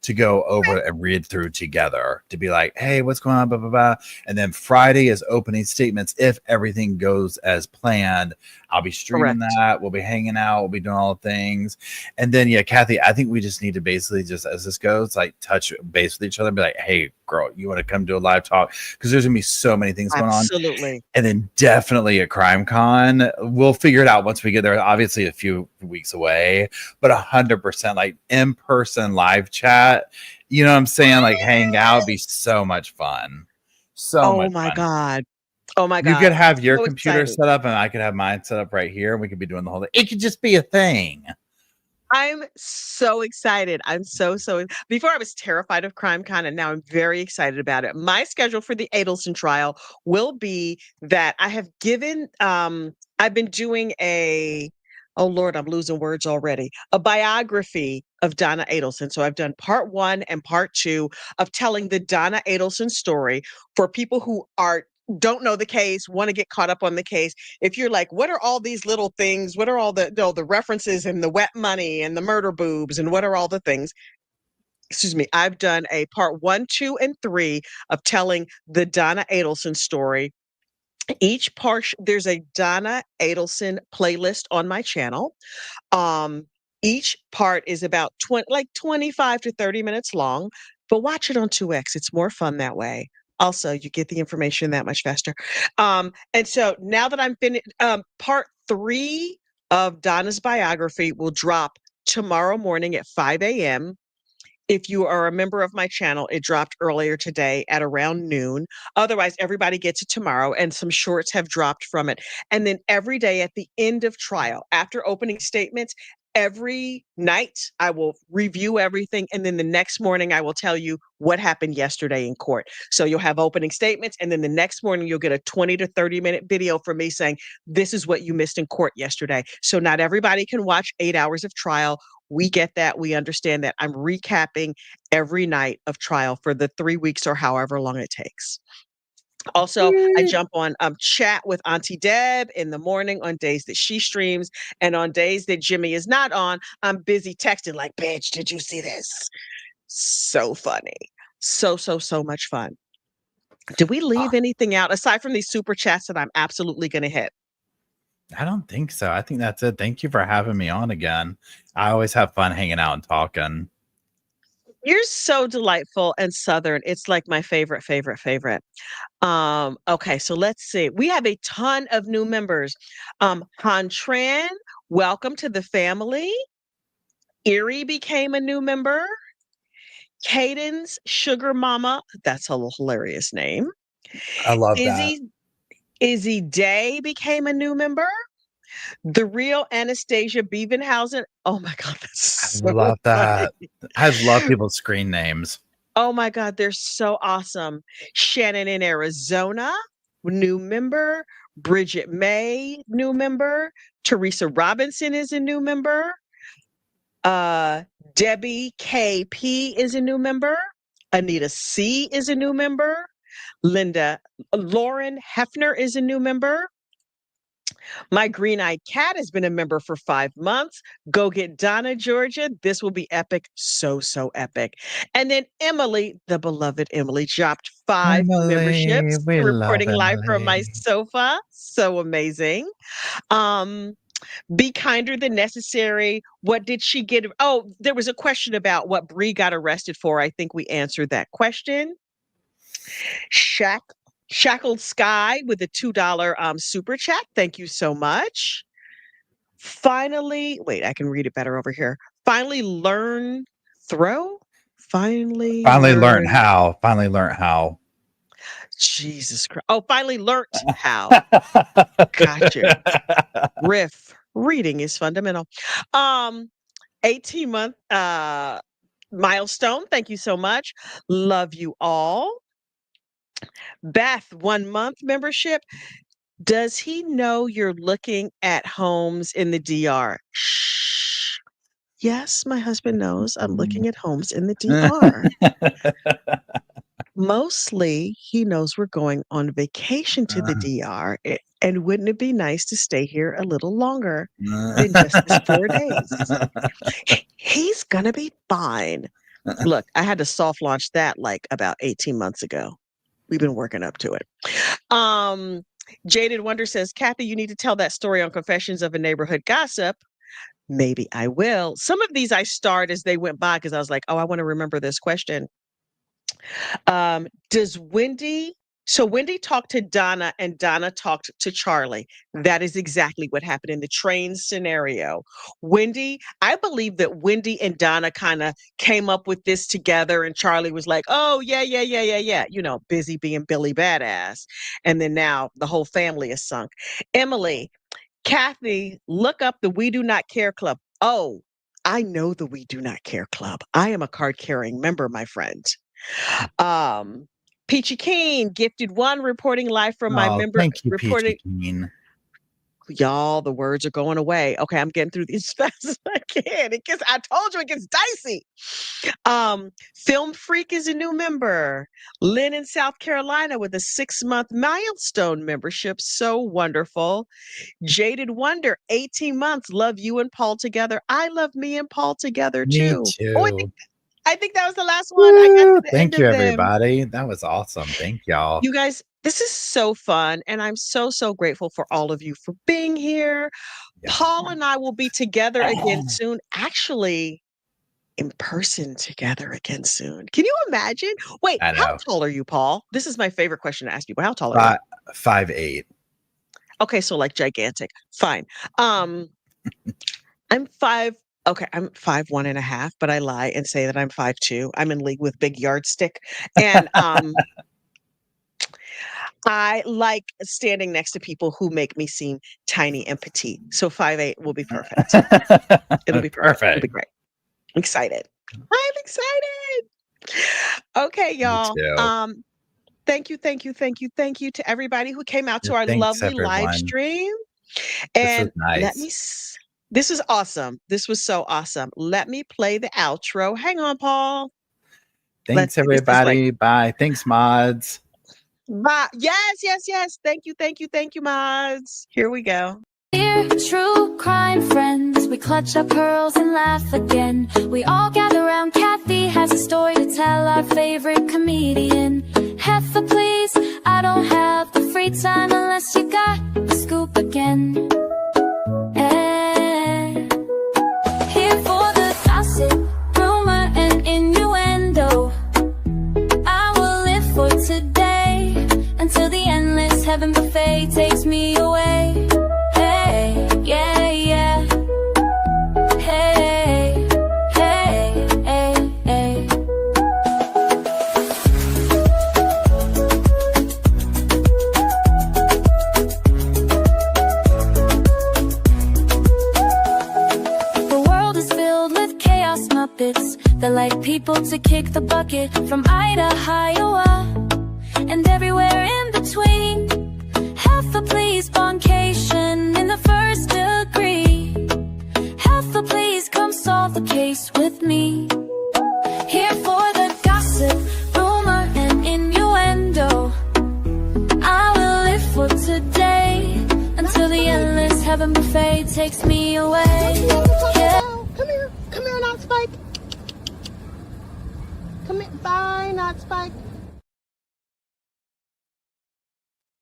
[SPEAKER 3] To go over and read through together. To be like, hey, what's going on? Blah blah blah. And then Friday is opening statements. If everything goes as planned, I'll be streaming that. We'll be hanging out. We'll be doing all the things. And then yeah, Kathy, I think we just need to basically just as this goes, like touch base with each other and be like, hey, girl, you want to come do a live talk? Because there's gonna be so many things going on.
[SPEAKER 2] Absolutely.
[SPEAKER 3] And then definitely at CrimeCon, we'll figure it out once we get there. Obviously, a few weeks away, but 100% like in-person live chat. You know what I'm saying? Like hang out, be so much fun.
[SPEAKER 2] Oh my God. Oh my God.
[SPEAKER 3] You could have your
[SPEAKER 2] so
[SPEAKER 3] computer
[SPEAKER 2] excited.
[SPEAKER 3] set up and I could have mine set up right here. And we could be doing the whole thing. It could just be a thing.
[SPEAKER 2] I'm so excited. I'm so before I was terrified of CrimeCon and now I'm very excited about it. My schedule for the Adelson trial will be that I have given I've been doing oh Lord, I'm losing words already. A biography of Donna Adelson. So I've done part 1 and part 2 of telling the Donna Adelson story for people who don't know the case, want to get caught up on the case. If you're like, what are all these little things? What are all the references and the wet money and the murder boobs and what are all the things? Excuse me. I've done a part 1, 2, and 3 of telling the Donna Adelson story. Each part, there's a Donna Adelson playlist on my channel. Each part is about 25 to 30 minutes long, but watch it on 2x. It's more fun that way. Also, you get the information that much faster. And so now that I'm finished, part 3 of Donna's biography will drop tomorrow morning at 5 a.m. If you are a member of my channel, it dropped earlier today at around noon. Otherwise, everybody gets it tomorrow, and some shorts have dropped from it. And then every day at the end of trial, after opening statements, every night I will review everything. And then the next morning, I will tell you what happened yesterday in court. So you'll have opening statements. And then the next morning, you'll get a 20 to 30-minute video from me saying, this is what you missed in court yesterday. So not everybody can watch 8 hours of trial. We get that. We understand that. I'm recapping every night of trial for the 3 weeks or however long it takes. Also, I jump on chat with Auntie Deb in the morning on days that she streams. And on days that Jimmy is not on, I'm busy texting like, bitch, did you see this? So funny. So much fun. Did we leave anything out aside from these super chats that I'm absolutely going to hit?
[SPEAKER 3] I don't think so. I think that's it. Thank you for having me on again. I always have fun hanging out and talking.
[SPEAKER 2] You're so delightful and Southern. It's like my favorite. Okay, so let's see. We have a ton of new members. Han Tran, welcome to the family. Erie became a new member. Caden's Sugar Mama, that's a hilarious name.
[SPEAKER 3] I love that.
[SPEAKER 2] Izzy Day became a new member. The real Anastasia Beevenhausen. Oh my God, that's so
[SPEAKER 3] I love that.
[SPEAKER 2] funny.
[SPEAKER 3] I love people's screen names.
[SPEAKER 2] Oh my God, they're so awesome. Shannon in Arizona, new member. Bridget May, new member. Teresa Robinson is a new member. Debbie KP is a new member. Anita C is a new member. Lauren Hefner is a new member. My green-eyed cat has been a member for 5 months. Go get Donna, Georgia. This will be epic. So, so epic. And then Emily, the beloved Emily, dropped 5
[SPEAKER 3] Emily,
[SPEAKER 2] memberships,
[SPEAKER 3] we love
[SPEAKER 2] reporting live from my
[SPEAKER 3] Emily.
[SPEAKER 2] sofa. So amazing. Um, be kinder than necessary. What did she get? Oh, there was a question about what Bree got arrested for. I think we answered that question. Shackled Sky with a $2 super chat. Thank you so much. Finally, wait, I can read it better over here. Finally learn throw. Finally
[SPEAKER 3] Finally learned
[SPEAKER 2] learn.
[SPEAKER 3] how. Finally learned how.
[SPEAKER 2] Jesus Christ. Oh, finally learnt how. Got you. Riff. Reading is fundamental. 18-month milestone. Thank you so much. Love you all. Beth, 1 month membership. Does he know you're looking at homes in the DR? Shh. Yes, my husband knows I'm looking at homes in the DR. Mostly, he knows we're going on vacation to the DR. And wouldn't it be nice to stay here a little longer than just this 4 days? He's gonna be fine. Look, I had to soft launch that like about 18 months ago. We've been working up to it. Jaded Wonder says, Kathy, you need to tell that story on Confessions of a Neighborhood Gossip. Maybe I will. Some of these I starred as they went by because I was like, oh, I want to remember this question. Does Wendi, so Wendi talked to Donna and Donna talked to Charlie. That is exactly what happened in the train scenario. Wendi, I believe that Wendi and Donna kind of came up with this together and Charlie was like, oh, yeah. You know, busy being Billy Badass. And then now the whole family is sunk. Emily, Kathy, look up the We Do Not Care Club. Oh, I know the We Do Not Care Club. I am a card carrying member, my friend. Peachy Keen, gifted 1, reporting live from my member.
[SPEAKER 3] Thank you,
[SPEAKER 2] Reporting.
[SPEAKER 3] Peachy Keen.
[SPEAKER 2] Y'all, the words are going away. Okay, I'm getting through these as fast as I can. I told you it gets dicey. Film Freak is a new member. Lynn in South Carolina with a 6-month milestone membership. So wonderful. Jaded Wonder, 18 months. Love you and Paul together. I love me and Paul together
[SPEAKER 3] Me
[SPEAKER 2] too.
[SPEAKER 3] too.
[SPEAKER 2] Oh, I think that was the last one. I got to the
[SPEAKER 3] Thank
[SPEAKER 2] end
[SPEAKER 3] you,
[SPEAKER 2] of them.
[SPEAKER 3] everybody. That was awesome. Thank y'all.
[SPEAKER 2] You guys, this is so fun. And I'm so, so grateful for all of you for being here.
[SPEAKER 3] Yes.
[SPEAKER 2] Paul and I will be together again soon. Actually, in person together again soon. Can you imagine? Wait, how tall are you, Paul? This is my favorite question to ask people. How tall are you?
[SPEAKER 3] 5'8".
[SPEAKER 2] Okay, so like gigantic. Fine. I'm 5. Okay, I'm 5'1.5", but I lie and say that I'm 5'2". I'm in league with Big Yardstick. And I like standing next to people who make me seem tiny and petite. So 5'8" will be perfect. It'll be perfect. It'll be great. I'm excited. I'm excited. Okay, y'all. Thank you to everybody who came out to our lovely live stream. And
[SPEAKER 3] nice.
[SPEAKER 2] This is awesome. This was so awesome. Let me play the outro. Hang on, Paul.
[SPEAKER 3] Thanks, everybody. Bye. Thanks, mods.
[SPEAKER 2] Bye. Yes. Thank you, mods. Here we go.
[SPEAKER 1] Dear true crime friends, we clutch our pearls and laugh again. We all gather around, Kathy has a story to tell, our favorite comedian. Heffa, please, I don't have the free time unless you got the scoop again. Here for the gossip, rumor, and innuendo. I will live for today until the endless heaven buffet takes me away. Hey, yeah. Hey. The world is filled with chaos Muppets that like people to kick the bucket from Idaho, Iowa, and everywhere in between. Heffa, please, boncation in the first degree. Heffa, please, come solve the case with me. Here for the gossip, rumor, and innuendo. I will live for today until the end. takes me away. Yeah.
[SPEAKER 4] Come here, not Spike. Come here, bye, not Spike.